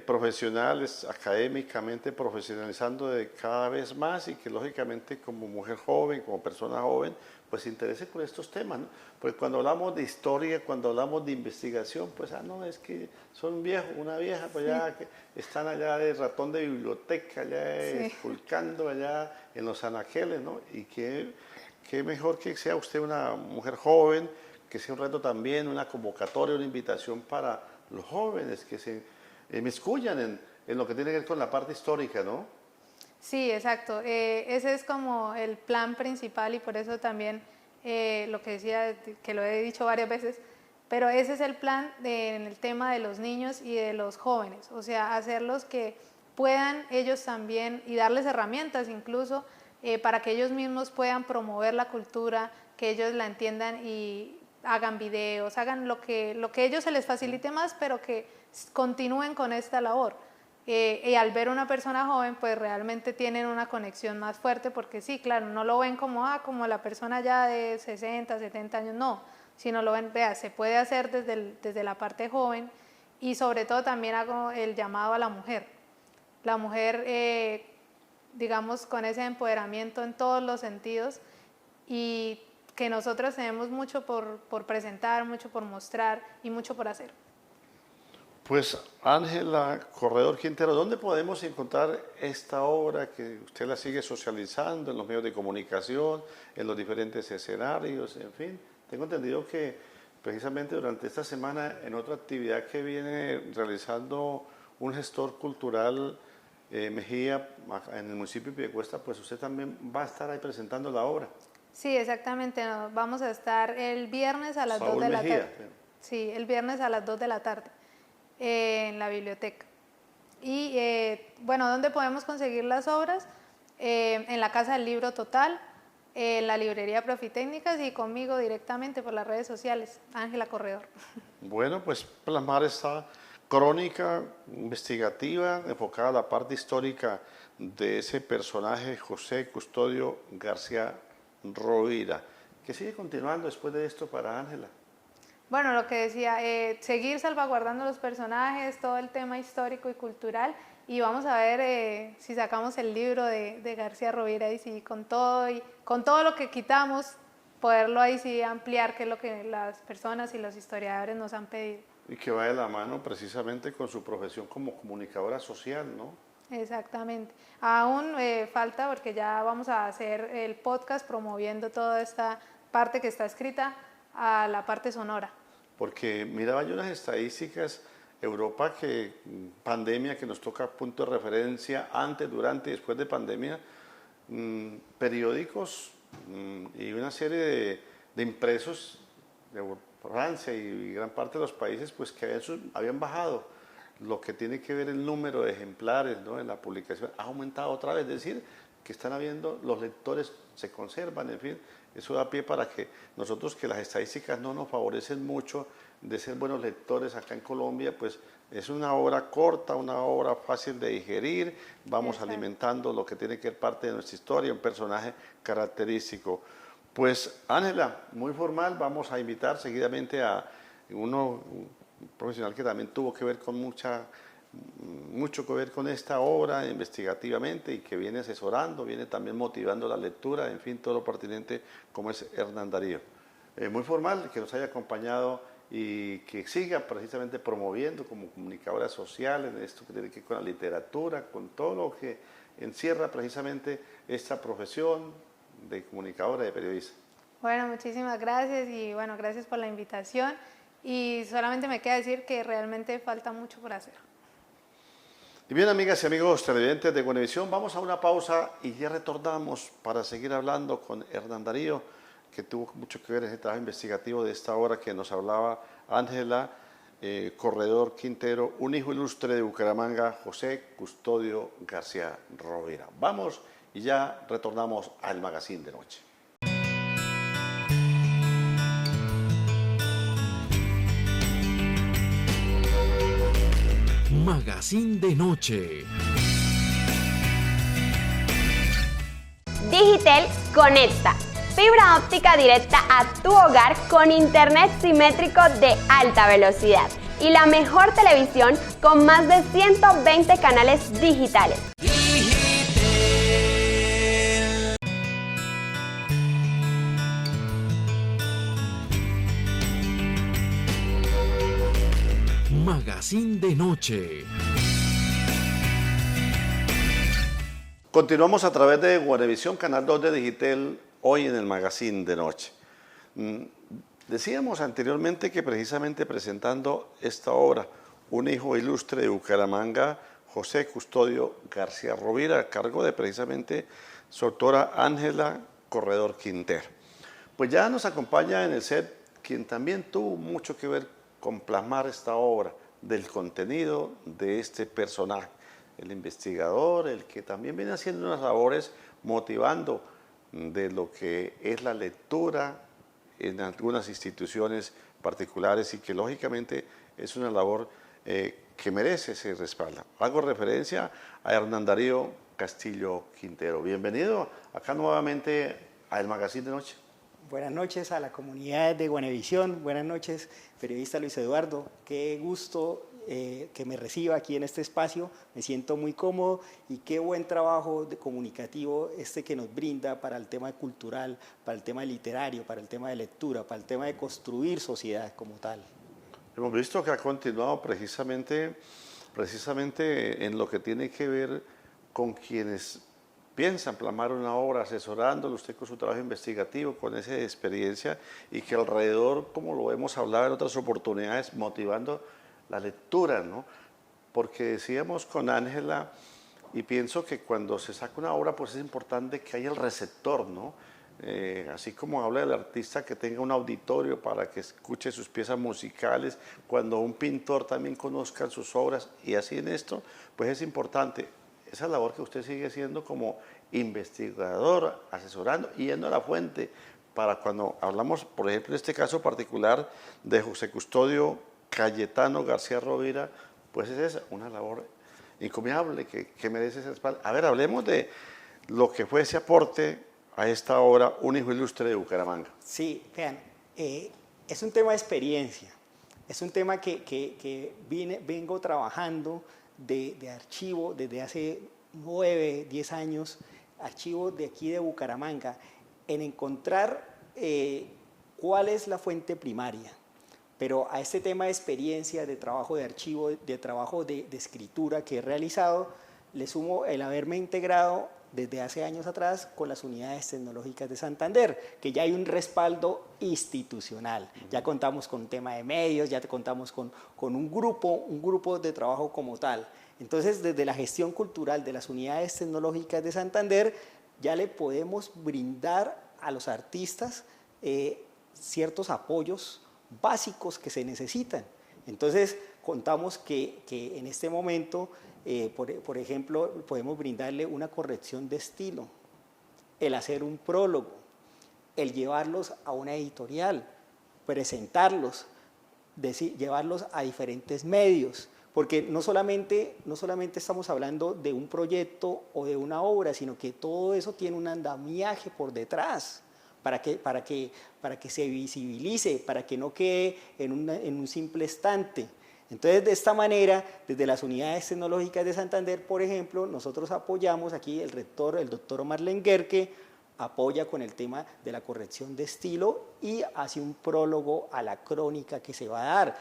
profesionales, académicamente profesionalizando de cada vez más y que lógicamente como mujer joven, como persona joven, pues se interese por estos temas, ¿no? Porque cuando hablamos de historia, cuando hablamos de investigación, pues no, es que son viejos, una vieja, pues ya que están allá de ratón de biblioteca, allá esculcando allá en los anaqueles, ¿no? Y qué mejor que sea usted una mujer joven, que sea un reto también, una convocatoria, una invitación para los jóvenes que se inmiscuyan en lo que tiene que ver con la parte histórica, ¿no? Sí, exacto. Ese es como el plan principal y por eso también lo que decía, que lo he dicho varias veces, pero ese es el plan en el tema de los niños y de los jóvenes, o sea, hacerlos que puedan ellos también y darles herramientas incluso para que ellos mismos puedan promover la cultura, que ellos la entiendan y hagan videos, hagan lo que a ellos se les facilite más, pero que continúen con esta labor. Y al ver una persona joven, pues realmente tienen una conexión más fuerte, porque sí, claro, no lo ven como la persona ya de 60, 70 años, no, sino lo ven, vea, se puede hacer desde la parte joven, y sobre todo también hago el llamado a la mujer. La mujer, digamos, con ese empoderamiento en todos los sentidos, y que nosotros tenemos mucho por presentar, mucho por mostrar y mucho por hacer. Pues Ángela Corredor Quintero, ¿dónde podemos encontrar esta obra que usted la sigue socializando en los medios de comunicación, en los diferentes escenarios, en fin? Tengo entendido que precisamente durante esta semana en otra actividad que viene realizando un gestor cultural Mejía en el municipio de Piedecuesta, pues usted también va a estar ahí presentando la obra. Sí, exactamente. Vamos a estar el viernes a las 2 de la tarde. Sí, el viernes a las 2 de la tarde en la biblioteca. Y bueno, ¿dónde podemos conseguir las obras? En la Casa del Libro Total, en la librería Profitécnicas y conmigo directamente por las redes sociales, Ángela Corredor. Bueno, pues plasmar esta crónica investigativa enfocada a la parte histórica de ese personaje José Custodio García Rovira. ¿Qué sigue continuando después de esto para Ángela? Bueno, lo que decía, seguir salvaguardando los personajes, todo el tema histórico y cultural, y vamos a ver si sacamos el libro de García Rovira y si con todo lo que quitamos, poderlo ahí sí ampliar, que es lo que las personas y los historiadores nos han pedido. Y que va de la mano precisamente con su profesión como comunicadora social, ¿no? Exactamente. Aún falta porque ya vamos a hacer el podcast promoviendo toda esta parte que está escrita a la parte sonora. Porque miraba yo unas estadísticas, Europa que pandemia que nos toca punto de referencia antes, durante y después de pandemia, periódicos y una serie de impresos de Francia y gran parte de los países pues que habían bajado lo que tiene que ver el número de ejemplares, ¿no?, en la publicación ha aumentado otra vez, es decir, que están habiendo, los lectores se conservan, en fin, eso da pie para que nosotros, que las estadísticas no nos favorecen mucho de ser buenos lectores acá en Colombia, pues es una obra corta, una obra fácil de digerir, vamos alimentando lo que tiene que ser parte de nuestra historia, un personaje característico. Pues Ángela, muy formal, vamos a invitar seguidamente a un profesional que también tuvo que ver con mucho que ver con esta obra investigativamente y que viene asesorando, viene también motivando la lectura, en fin, todo lo pertinente, como es Hernán Darío. Muy formal, que nos haya acompañado y que siga precisamente promoviendo como comunicadora social en esto que tiene que ver con la literatura, con todo lo que encierra precisamente esta profesión de comunicadora, de periodista. Bueno, muchísimas gracias y bueno, gracias por la invitación y solamente me queda decir que realmente falta mucho por hacer. Y bien, amigas y amigos televidentes de Buenavisión, vamos a una pausa y ya retornamos para seguir hablando con Hernán Darío, que tuvo mucho que ver ese trabajo investigativo de esta obra que nos hablaba Ángela Corredor Quintero, un hijo ilustre de Bucaramanga, José Custodio García Rovira. Vamos y ya retornamos al Magazine de Noche. Magazine de Noche. Digitel conecta fibra óptica directa a tu hogar con internet simétrico de alta velocidad y la mejor televisión con más de 120 canales digitales. Magazine de Noche. Continuamos a través de Guanevisión, Canal 2 de Digitel, hoy en el Magazine de Noche. Decíamos anteriormente que precisamente presentando esta obra, un hijo ilustre de Bucaramanga, José Custodio García Rovira, a cargo de precisamente su autora Ángela Corredor Quintero. Pues ya nos acompaña en el set quien también tuvo mucho que ver con plasmar esta obra, del contenido de este personaje, el investigador, el que también viene haciendo unas labores motivando de lo que es la lectura en algunas instituciones particulares y que lógicamente es una labor que merece ese respaldo. Hago referencia a Hernán Darío Castillo Quintero. Bienvenido acá nuevamente al Magazine de Noche. Buenas noches a la comunidad de Guanevisión, buenas noches periodista Luis Eduardo, qué gusto que me reciba aquí en este espacio, me siento muy cómodo y qué buen trabajo comunicativo que nos brinda para el tema cultural, para el tema literario, para el tema de lectura, para el tema de construir sociedad como tal. Hemos visto que ha continuado precisamente en lo que tiene que ver con quienes piensan plasmar una obra, asesorándolo usted con su trabajo investigativo, con esa experiencia y que alrededor, como lo hemos hablado en otras oportunidades, motivando la lectura, ¿no? Porque decíamos con Ángela, y pienso que cuando se saca una obra, pues es importante que haya el receptor, ¿no? Así como habla el artista, que tenga un auditorio para que escuche sus piezas musicales, cuando un pintor también conozca sus obras, y así en esto, pues es importante esa labor que usted sigue haciendo como investigador, asesorando y yendo a la fuente, para cuando hablamos, por ejemplo, en este caso particular de José Custodio Cayetano García Rovira, pues es una labor encomiable que merece ese respaldo. A ver, hablemos de lo que fue ese aporte a esta obra, un hijo ilustre de Bucaramanga. Sí, vean, es un tema de experiencia, es un tema que vengo trabajando de archivo desde hace 9, 10 años, archivo de aquí de Bucaramanga, en encontrar cuál es la fuente primaria. Pero a este tema de experiencia, de trabajo de archivo, de trabajo de escritura que he realizado, le sumo el haberme integrado desde hace años atrás con las unidades tecnológicas de Santander, que ya hay un respaldo institucional. Ya contamos con un tema de medios, ya contamos con un grupo de trabajo como tal. Entonces, desde la gestión cultural de las unidades tecnológicas de Santander, ya le podemos brindar a los artistas ciertos apoyos básicos que se necesitan. Entonces, contamos que en este momento, por ejemplo, podemos brindarle una corrección de estilo, el hacer un prólogo, el llevarlos a una editorial, presentarlos, llevarlos a diferentes medios, porque no solamente estamos hablando de un proyecto o de una obra, sino que todo eso tiene un andamiaje por detrás, para que se visibilice, para que no quede en un simple estante. Entonces, de esta manera, desde las unidades tecnológicas de Santander, por ejemplo, nosotros apoyamos aquí, el rector, el doctor Omar Lenguerque, apoya con el tema de la corrección de estilo y hace un prólogo a la crónica que se va a dar.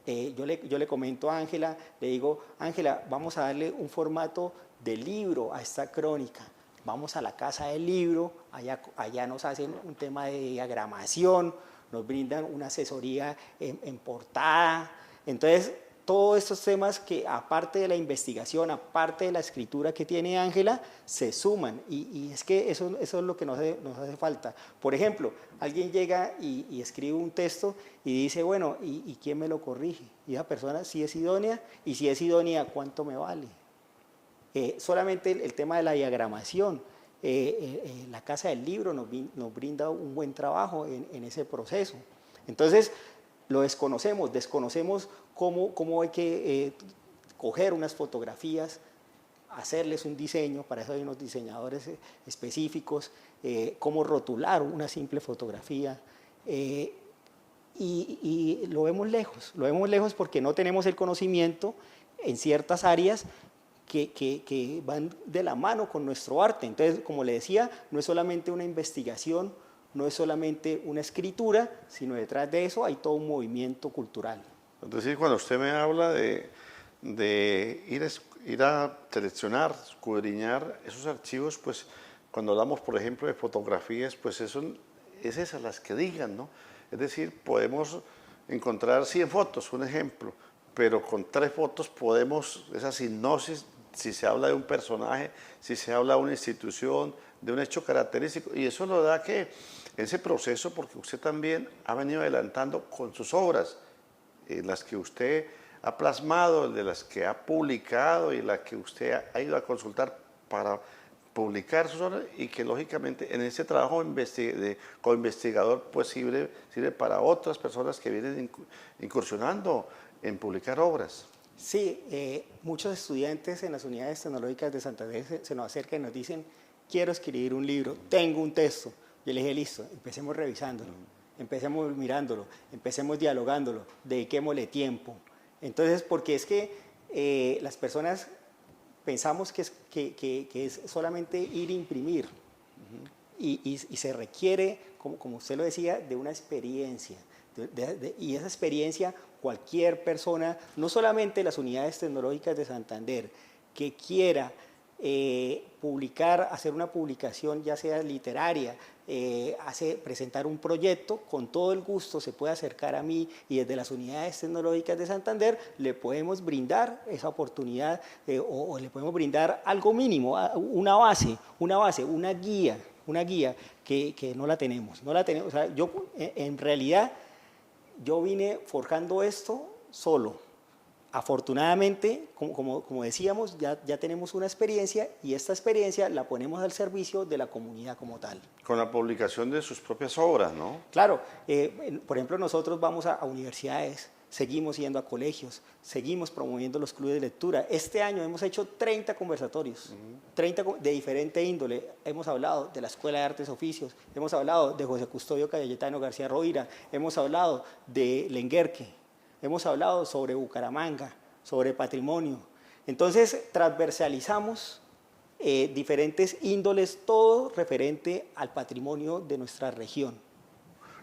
Yo le comento a Ángela, le digo, Ángela, vamos a darle un formato de libro a esta crónica. Vamos a la casa del libro, allá nos hacen un tema de diagramación, nos brindan una asesoría en portada. Entonces, todos estos temas que aparte de la investigación, aparte de la escritura que tiene Ángela, se suman y es que eso es lo que nos hace falta. Por ejemplo, alguien llega y escribe un texto y dice, bueno, ¿y quién me lo corrige? Y esa persona si es idónea, y si es idónea, ¿cuánto me vale? Solamente el tema de la diagramación, la Casa del Libro nos brinda un buen trabajo en ese proceso. Entonces, lo desconocemos cómo hay que coger unas fotografías, hacerles un diseño, para eso hay unos diseñadores específicos, cómo rotular una simple fotografía, y lo vemos lejos porque no tenemos el conocimiento en ciertas áreas que van de la mano con nuestro arte. Entonces, como le decía, no es solamente una investigación, no es solamente una escritura, sino detrás de eso hay todo un movimiento cultural. Es decir, cuando usted me habla de ir a seleccionar, escudriñar esos archivos, pues cuando hablamos, por ejemplo, de fotografías, pues es esas las que digan, ¿no? Es decir, podemos encontrar 100 fotos, un ejemplo, pero con 3 fotos podemos, esa hipnosis, si se habla de un personaje, si se habla de una institución, de un hecho característico, y eso lo da que ese proceso, porque usted también ha venido adelantando con sus obras, las que usted ha plasmado, de las que ha publicado y las que usted ha ido a consultar para publicar sus obras, y que lógicamente en ese trabajo como investigador pues sirve para otras personas que vienen incursionando en publicar obras. Sí, muchos estudiantes en las unidades tecnológicas de Santander se nos acercan y nos dicen, quiero escribir un libro, tengo un texto. Yo les dije, listo, empecemos revisándolo, empecemos mirándolo, empecemos dialogándolo, dediquémosle tiempo. Entonces, porque es que las personas pensamos que es solamente ir a imprimir, y se requiere, como usted lo decía, de una experiencia. Y esa experiencia cualquier persona, no solamente las unidades tecnológicas de Santander, que quiera publicar, hacer una publicación ya sea literaria, presentar un proyecto, con todo el gusto se puede acercar a mí, y desde las unidades tecnológicas de Santander le podemos brindar esa oportunidad, o le podemos brindar algo mínimo, una base, una guía que no la tenemos. O sea, yo en realidad yo vine forjando esto solo. Afortunadamente, como decíamos, ya tenemos una experiencia, y esta experiencia la ponemos al servicio de la comunidad como tal. Con la publicación de sus propias obras, ¿no? Claro, por ejemplo, nosotros vamos a universidades, seguimos yendo a colegios, seguimos promoviendo los clubes de lectura. Este año hemos hecho 30 conversatorios, 30 de diferente índole. Hemos hablado de la Escuela de Artes y Oficios, hemos hablado de José Custodio Cayetano García Rovira, hemos hablado de Lenguerque, hemos hablado sobre Bucaramanga, sobre patrimonio. Entonces, transversalizamos diferentes índoles, todo referente al patrimonio de nuestra región.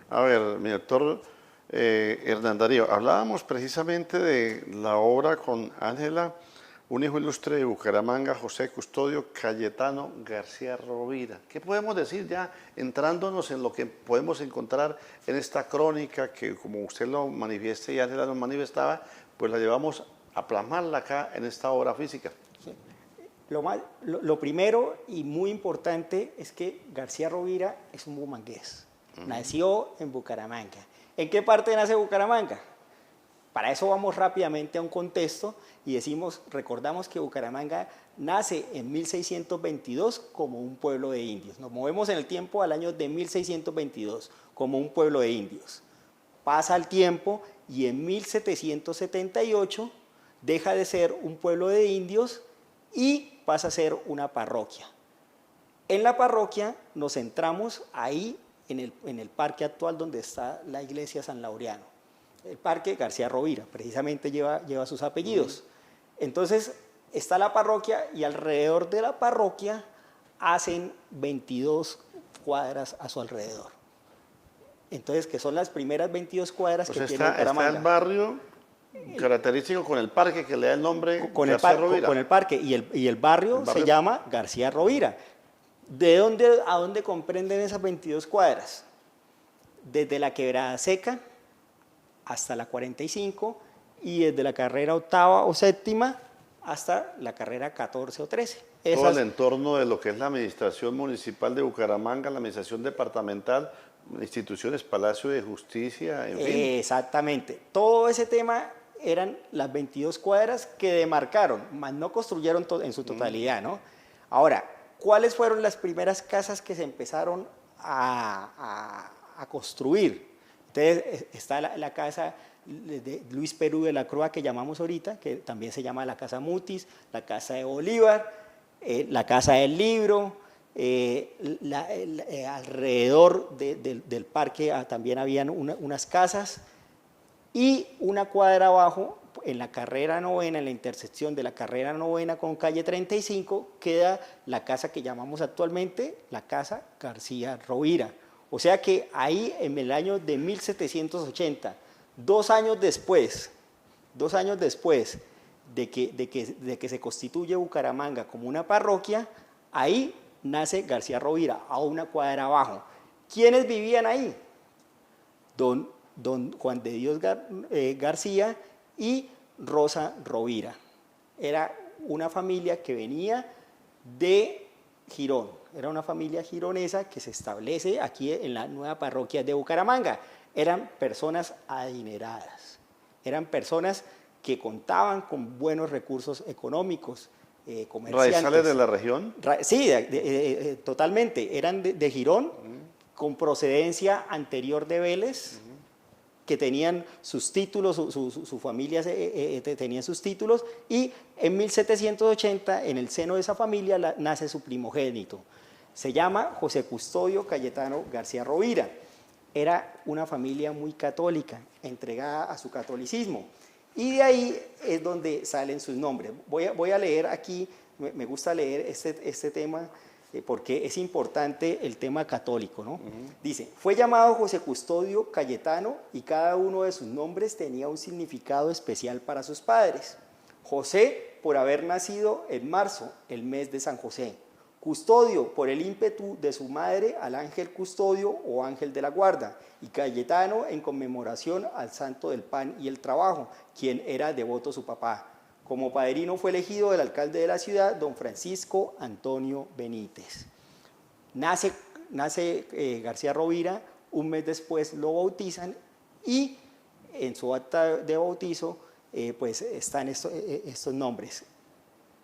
A ver, mi doctor Hernán Darío, hablábamos precisamente de la obra con Ángela, un hijo ilustre de Bucaramanga, José Custodio Cayetano García Rovira. ¿Qué podemos decir ya entrándonos en lo que podemos encontrar en esta crónica que, como usted lo manifiesta y Ángela nos manifestaba, pues la llevamos a plasmarla acá en esta obra física? Sí. Lo primero y muy importante es que García Rovira es un bumangués. Nació en Bucaramanga. ¿En qué parte nace Bucaramanga? Para eso vamos rápidamente a un contexto y recordamos que Bucaramanga nace en 1622 como un pueblo de indios. Nos movemos en el tiempo al año de 1622 como un pueblo de indios. Pasa el tiempo y en 1778 deja de ser un pueblo de indios y pasa a ser una parroquia. En la parroquia nos centramos ahí en el parque actual donde está la iglesia San Laureano. El parque García Rovira, precisamente lleva sus apellidos. Entonces está la parroquia y alrededor de la parroquia hacen 22 cuadras a su alrededor. Entonces, que son las primeras 22 cuadras que tiene Bucaramanga. Está el barrio característico con el parque que le da el nombre García Rovira. Con el parque y el barrio se llama García Rovira. ¿A dónde comprenden esas 22 cuadras? Desde la Quebrada Seca hasta la 45, y desde la carrera octava o séptima hasta la carrera 14 o 13. Todo el entorno de lo que es la administración municipal de Bucaramanga, la administración departamental, instituciones, Palacio de Justicia, en fin. Exactamente. Todo ese tema eran las 22 cuadras que demarcaron, más no construyeron en su totalidad, ¿no? Ahora, ¿cuáles fueron las primeras casas que se empezaron a construir? Entonces, está la casa de Luis Perú de la Croa, que llamamos ahorita, que también se llama la Casa Mutis, la Casa de Bolívar, la Casa del Libro, alrededor del parque también habían unas casas, y una cuadra abajo, en la carrera novena, en la intersección de la carrera novena con calle 35, queda la casa que llamamos actualmente la Casa García Rovira. O sea que ahí en el año de 1780, 2 años después de que se constituye Bucaramanga como una parroquia, ahí nace García Rovira, a una cuadra abajo. ¿Quiénes vivían ahí? Don Juan de Dios García y Rosa Rovira. Era una familia que venía de Girón, era una familia gironesa que se establece aquí en la nueva parroquia de Bucaramanga. Eran personas adineradas, eran personas que contaban con buenos recursos económicos, comerciantes. ¿Raizales de la región? Sí, totalmente. Eran de Girón, con procedencia anterior de Vélez, que tenían sus títulos, su familia tenía sus títulos, y en 1780, en el seno de esa familia, nace su primogénito. Se llama José Custodio Cayetano García Rovira. Era una familia muy católica, entregada a su catolicismo. Y de ahí es donde salen sus nombres. Voy a leer aquí, me gusta leer este tema, porque es importante el tema católico, ¿no? Dice, fue llamado José Custodio Cayetano y cada uno de sus nombres tenía un significado especial para sus padres. José, por haber nacido en marzo, el mes de San José. Custodio, por el ímpetu de su madre al ángel custodio o ángel de la guarda, y Cayetano en conmemoración al santo del pan y el trabajo, quien era devoto su papá. Como padrino fue elegido el alcalde de la ciudad, don Francisco Antonio Benítez. Nace García Rovira, un mes después lo bautizan y en su acta de bautizo pues están estos nombres.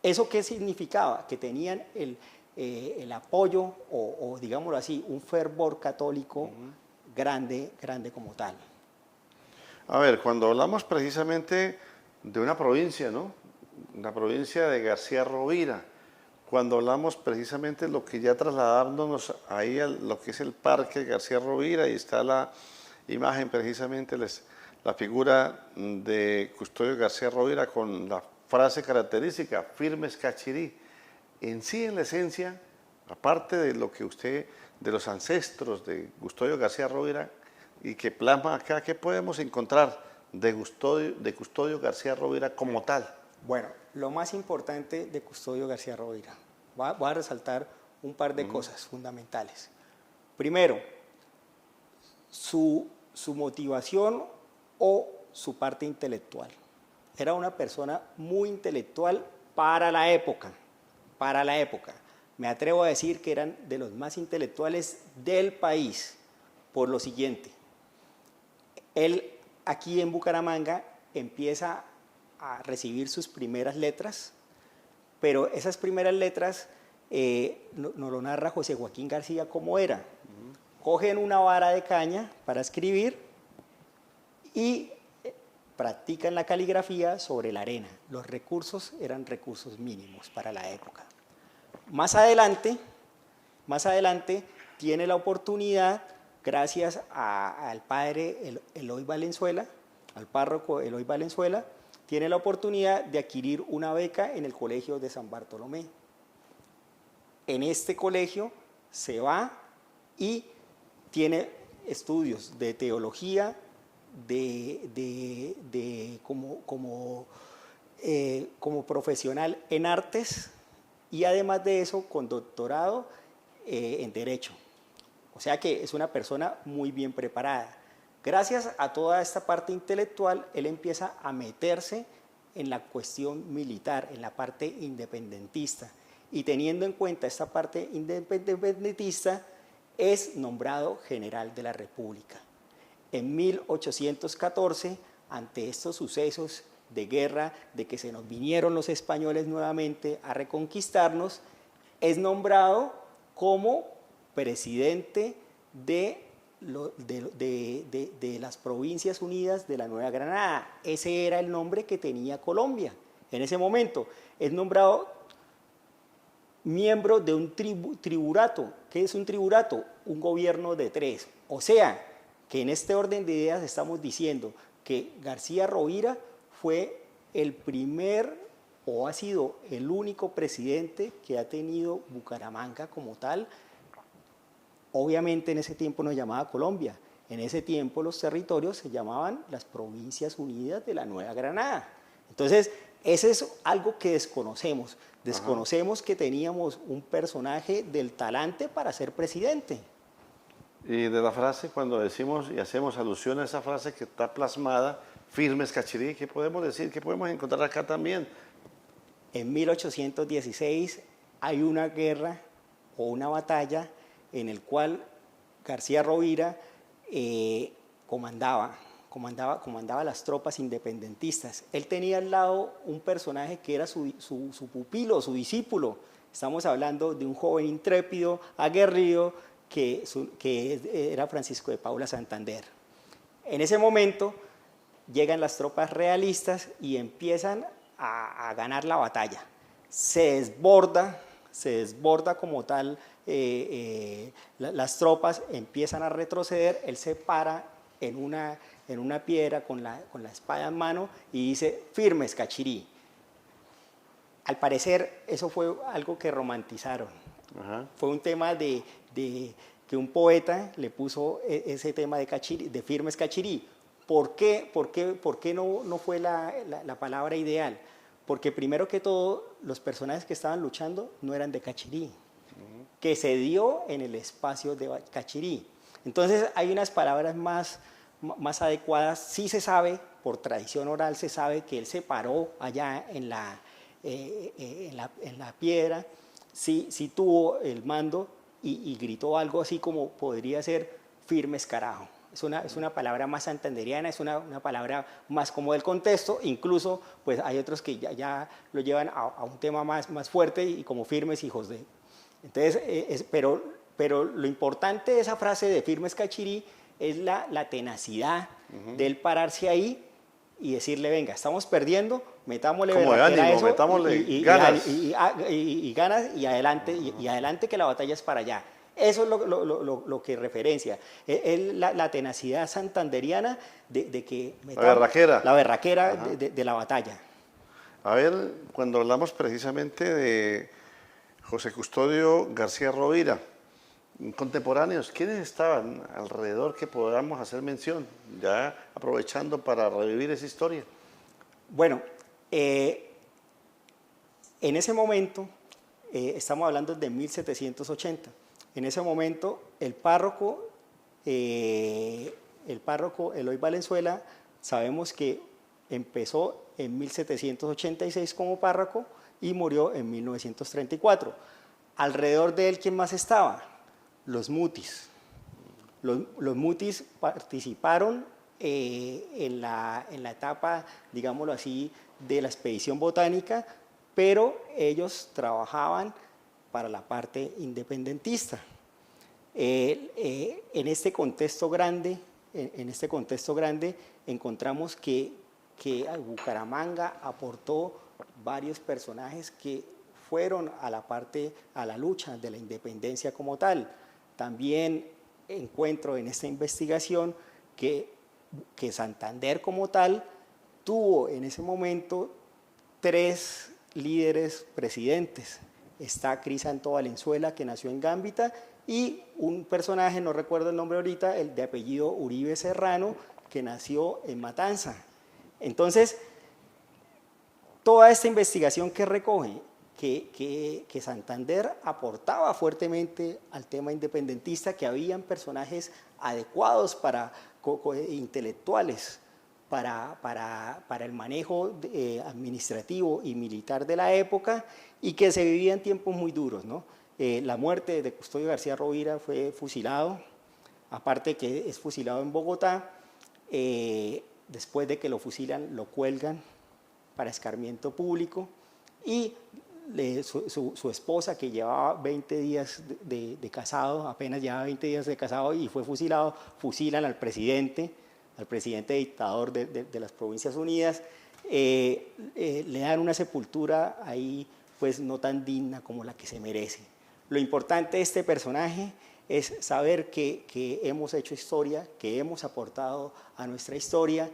¿Eso qué significaba? Que tenían el apoyo o digámoslo así, un fervor católico grande como tal. A ver, cuando hablamos precisamente de una provincia, ¿no? La provincia de García Rovira, cuando hablamos precisamente de lo que ya trasladándonos ahí a lo que es el parque García Rovira, y está la imagen precisamente, la figura de Custodio García Rovira con la frase característica, firmes cachirí. En sí, en la esencia, aparte de lo que usted, de los ancestros de Custodio García Rovira, y que plasma acá, ¿qué podemos encontrar de Custodio García Rovira como tal? Bueno, lo más importante de Custodio García Rovira, voy a resaltar un par de cosas fundamentales. Primero, su motivación o su parte intelectual. Era una persona muy intelectual para la época. Me atrevo a decir que eran de los más intelectuales del país, por lo siguiente. Él aquí en Bucaramanga empieza a recibir sus primeras letras, pero esas primeras letras nos lo narra José Joaquín García cómo era. Cogen una vara de caña para escribir y practican la caligrafía sobre la arena. Los recursos eran recursos mínimos para la época. Más adelante tiene la oportunidad, gracias al padre Eloy Valenzuela, al párroco Eloy Valenzuela, tiene la oportunidad de adquirir una beca en el Colegio de San Bartolomé. En este colegio se va y tiene estudios de teología, como profesional en artes, y además de eso con doctorado en Derecho. O sea que es una persona muy bien preparada. Gracias a toda esta parte intelectual, él empieza a meterse en la cuestión militar, en la parte independentista. Y teniendo en cuenta esta parte independentista, es nombrado general de la República. En 1814, ante estos sucesos de guerra, de que se nos vinieron los españoles nuevamente a reconquistarnos, es nombrado como presidente de las Provincias Unidas de la Nueva Granada. Ese era el nombre que tenía Colombia en ese momento. Es nombrado miembro de un triburato. ¿Qué es un triburato? Un gobierno de 3. O sea, que en este orden de ideas estamos diciendo que García Rovira fue el primer o ha sido el único presidente que ha tenido Bucaramanga como tal. Obviamente en ese tiempo no se llamaba Colombia, en ese tiempo los territorios se llamaban las Provincias Unidas de la Nueva Granada. Entonces, ese es algo que desconocemos. Desconocemos que teníamos un personaje del talante para ser presidente. Y de la frase, cuando decimos y hacemos alusión a esa frase que está plasmada, firmes Cachirí, ¿qué podemos decir? ¿Qué podemos encontrar acá también? En 1816 hay una guerra o una batalla en el cual García Rovira comandaba las tropas independentistas. Él tenía al lado un personaje que era su pupilo, su discípulo. Estamos hablando de un joven intrépido, aguerrido, que era Francisco de Paula Santander. En ese momento llegan las tropas realistas y empiezan a ganar la batalla. Se desborda como tal, las tropas empiezan a retroceder, él se para en una piedra con la espada en mano y dice, firmes Cachirí. Al parecer eso fue algo que romantizaron. Fue un tema de que un poeta le puso ese tema de firmes Cachirí. ¿Por qué no fue la palabra ideal? Porque primero que todo, los personajes que estaban luchando no eran de Cachirí, que se dio en el espacio de Cachirí. Entonces hay unas palabras más adecuadas. Sí se sabe, por tradición oral se sabe que él se paró allá en la piedra, sí tuvo el mando y gritó algo así como podría ser firmes carajo. Es una palabra más santanderiana, es una palabra más como del contexto, incluso pues hay otros que ya lo llevan a un tema más fuerte y como firmes hijos de. Entonces, pero lo importante de esa frase de firmes Cachirí es la tenacidad de él pararse ahí y decirle, venga, estamos perdiendo, metámosle ánimo, eso, metámosle ganas. Y ganas y adelante que la batalla es para allá. Eso es lo que referencia, es la tenacidad santanderiana de que la berraquera de la batalla. A ver, cuando hablamos precisamente de José Custodio García Rovira, contemporáneos, ¿quiénes estaban alrededor que podamos hacer mención? Ya aprovechando para revivir esa historia. Bueno, en ese momento, estamos hablando de 1780, en ese momento el párroco Eloy Valenzuela, sabemos que empezó en 1786 como párroco y murió en 1934. Alrededor de él, ¿quién más estaba? Los mutis. Los mutis participaron en la etapa, digámoslo así, de la expedición botánica, pero ellos trabajaban para la parte independentista. En este contexto grande encontramos que Bucaramanga aportó varios personajes que fueron a la lucha de la independencia como tal. También encuentro en esta investigación que Santander como tal tuvo en ese momento 3 líderes presidentes. Está Crisanto Valenzuela, que nació en Gambita, y un personaje, no recuerdo el nombre ahorita, el de apellido Uribe Serrano, que nació en Matanza. Entonces, toda esta investigación que recoge que Santander aportaba fuertemente al tema independentista, que habían personajes adecuados para intelectuales para el manejo administrativo y militar de la época, y que se vivían tiempos muy duros, ¿no? La muerte de Custodio García Rovira, fue fusilado, aparte que es fusilado en Bogotá. Después de que lo fusilan, lo cuelgan para escarmiento público, y su esposa, que llevaba 20 días de casado, apenas llevaba 20 días de casado y fue fusilado, fusilan al presidente dictador de las Provincias Unidas. Le dan una sepultura ahí pues no tan digna como la que se merece. Lo importante de este personaje es saber que hemos hecho historia, que hemos aportado a nuestra historia,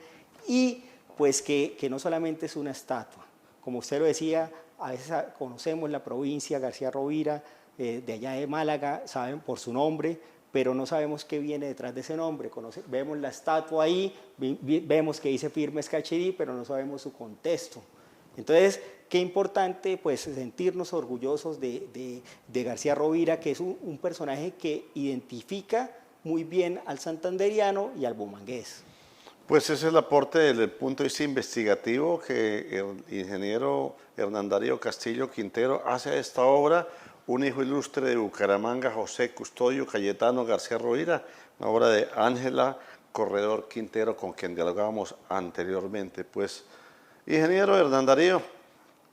y pues que no solamente es una estatua. Como usted lo decía, a veces conocemos la provincia García Rovira, de allá de Málaga, saben por su nombre, pero no sabemos qué viene detrás de ese nombre. Vemos la estatua ahí, vemos que dice Firmes Cachirí, pero no sabemos su contexto. Entonces, qué importante pues sentirnos orgullosos de García Rovira, que es un personaje que identifica muy bien al santanderiano y al bumangués. Pues ese es el aporte desde el punto de vista investigativo que el ingeniero Hernán Darío Castillo Quintero hace a esta obra, un hijo ilustre de Bucaramanga, José Custodio Cayetano García Rovira, una obra de Ángela Corredor Quintero, con quien dialogábamos anteriormente. Pues, ingeniero Hernán Darío,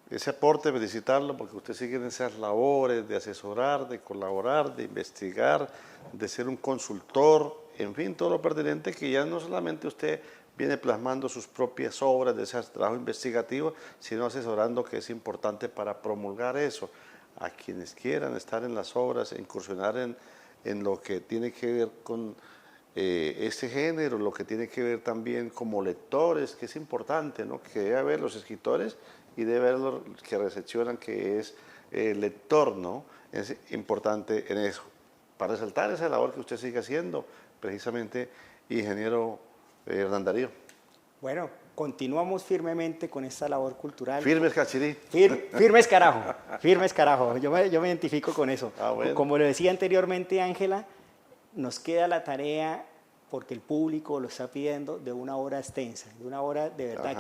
ese aporte, felicitarlo, porque usted sigue en esas labores de asesorar, de colaborar, de investigar, de ser un consultor, en fin, todo lo pertinente, que ya no solamente usted viene plasmando sus propias obras de ese trabajo investigativo, sino asesorando, que es importante para promulgar eso a quienes quieran estar en las obras, incursionar en lo que tiene que ver con este género, lo que tiene que ver también como lectores, que es importante, ¿no? Que debe haber los escritores y debe haber los que recepcionan, que es lector, ¿no? Es importante en eso. Para resaltar esa labor que usted sigue haciendo, precisamente, ingeniero Hernán Darío. Bueno, continuamos firmemente con esta labor cultural. Firmes Cachirí. Firmes carajo, firmes carajo. Yo me identifico con eso. Bueno. Como lo decía anteriormente Ángela, nos queda la tarea, porque el público lo está pidiendo, de una obra extensa, de una obra de verdad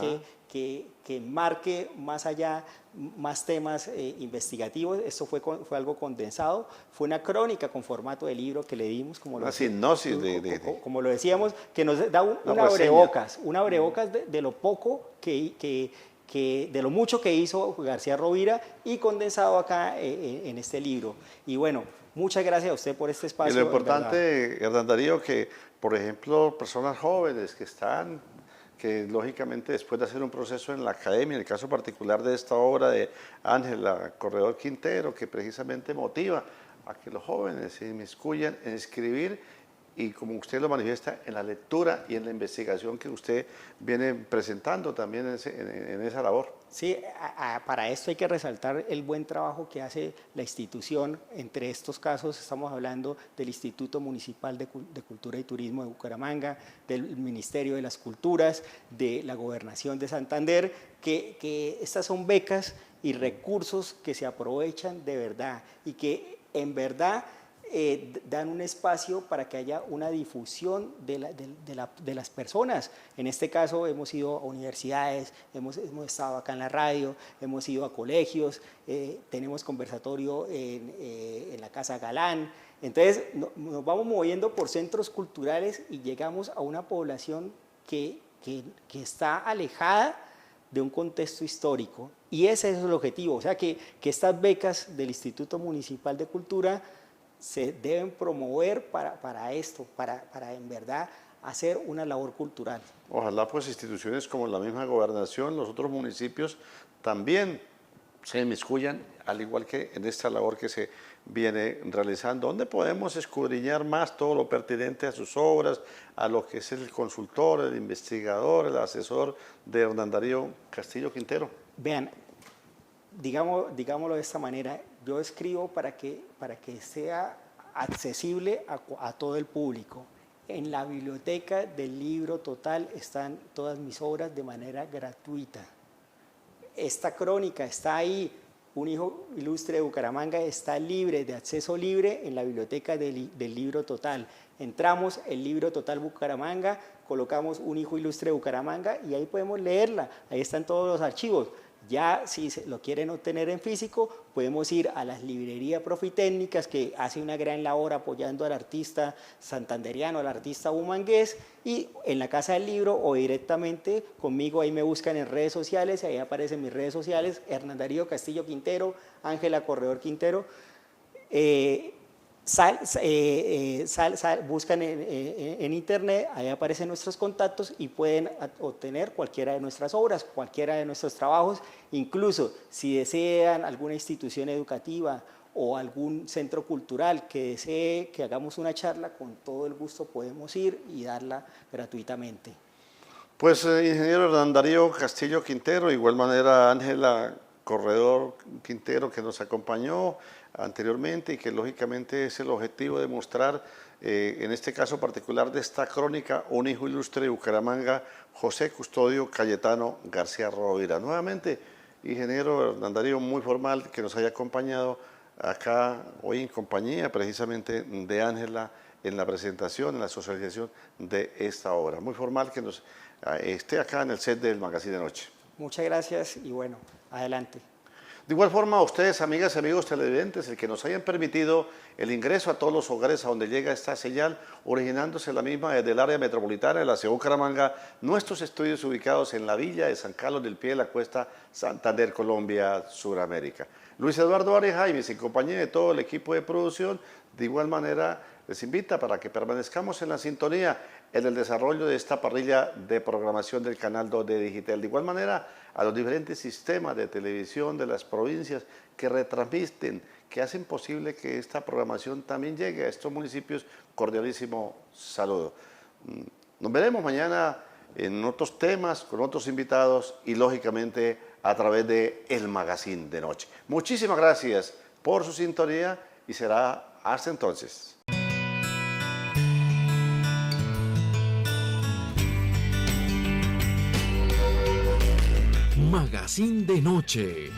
que marque más allá, más temas investigativos. Esto fue algo condensado, fue una crónica con formato de libro que le dimos, como Una sinopsis como lo decíamos, que nos da un abrebocas de lo poco de lo mucho que hizo García Rovira, y condensado acá en este libro. Y bueno, muchas gracias a usted por este espacio. Y lo importante, Hernán Darío, que por ejemplo personas jóvenes que lógicamente después de hacer un proceso en la academia, en el caso particular de esta obra de Ángela Corredor Quintero, que precisamente motiva a que los jóvenes se inmiscuyan en escribir, y como usted lo manifiesta, en la lectura y en la investigación que usted viene presentando también en esa labor. Sí, para esto hay que resaltar el buen trabajo que hace la institución. Entre estos casos estamos hablando del Instituto Municipal de Cultura y Turismo de Bucaramanga, del Ministerio de las Culturas, de la Gobernación de Santander, que estas son becas y recursos que se aprovechan de verdad, y que en verdad dan un espacio para que haya una difusión de las personas. En este caso hemos ido a universidades, hemos estado acá en la radio, hemos ido a colegios, tenemos conversatorio en la Casa Galán. Entonces nos vamos moviendo por centros culturales y llegamos a una población que está alejada de un contexto histórico, y ese es el objetivo. O sea que estas becas del Instituto Municipal de Cultura se deben promover para esto, para en verdad hacer una labor cultural. Ojalá pues instituciones como la misma gobernación, los otros municipios también se inmiscuyan, al igual que en esta labor que se viene realizando, donde podemos escudriñar más todo lo pertinente a sus obras, a lo que es el consultor, el investigador, el asesor de Hernán Darío Castillo Quintero. Vean, digámoslo de esta manera, yo escribo para que sea accesible a todo el público. En la biblioteca del Libro Total están todas mis obras de manera gratuita. Esta crónica está ahí Un hijo ilustre de Bucaramanga está libre, de acceso libre en la biblioteca del Libro Total. Entramos el Libro Total Bucaramanga, colocamos Un hijo ilustre de Bucaramanga y ahí podemos leerla. Ahí están todos los archivos. Ya si lo quieren obtener en físico, podemos ir a las librerías profitécnicas, que hace una gran labor apoyando al artista santanderiano, al artista bumangués, y en la Casa del Libro o directamente conmigo, ahí me buscan en redes sociales, ahí aparecen mis redes sociales, Hernán Darío Castillo Quintero, Ángela Corredor Quintero. Buscan en internet, ahí aparecen nuestros contactos y pueden obtener cualquiera de nuestras obras, cualquiera de nuestros trabajos, incluso si desean alguna institución educativa o algún centro cultural que desee que hagamos una charla, con todo el gusto podemos ir y darla gratuitamente. Pues ingeniero Hernán Darío Castillo Quintero, de igual manera Ángela Corredor Quintero, que nos acompañó anteriormente y que lógicamente es el objetivo de mostrar, en este caso particular de esta crónica, Un hijo ilustre de Bucaramanga, José Custodio Cayetano García Rovira. Nuevamente, ingeniero Hernán Darío, muy formal que nos haya acompañado acá hoy en compañía precisamente de Ángela en la presentación, en la socialización de esta obra. Muy formal que nos esté acá en el set del Magazine de Noche. Muchas gracias y bueno, adelante. De igual forma, a ustedes, amigas y amigos televidentes, el que nos hayan permitido el ingreso a todos los hogares a donde llega esta señal, originándose la misma desde el área metropolitana de la ciudad de Bucaramanga, nuestros estudios ubicados en la villa de San Carlos del Pie de la Cuesta, Santander, Colombia, Suramérica. Luis Eduardo Arias Jaimes, en compañía de todo el equipo de producción, de igual manera les invita para que permanezcamos en la sintonía en el desarrollo de esta parrilla de programación del Canal 2 de Digital. De igual manera, a los diferentes sistemas de televisión de las provincias que retransmiten, que hacen posible que esta programación también llegue a estos municipios, cordialísimo saludo. Nos veremos mañana en otros temas, con otros invitados y lógicamente a través de El Magazine de Noche. Muchísimas gracias por su sintonía y será hasta entonces. Magazine de Noche.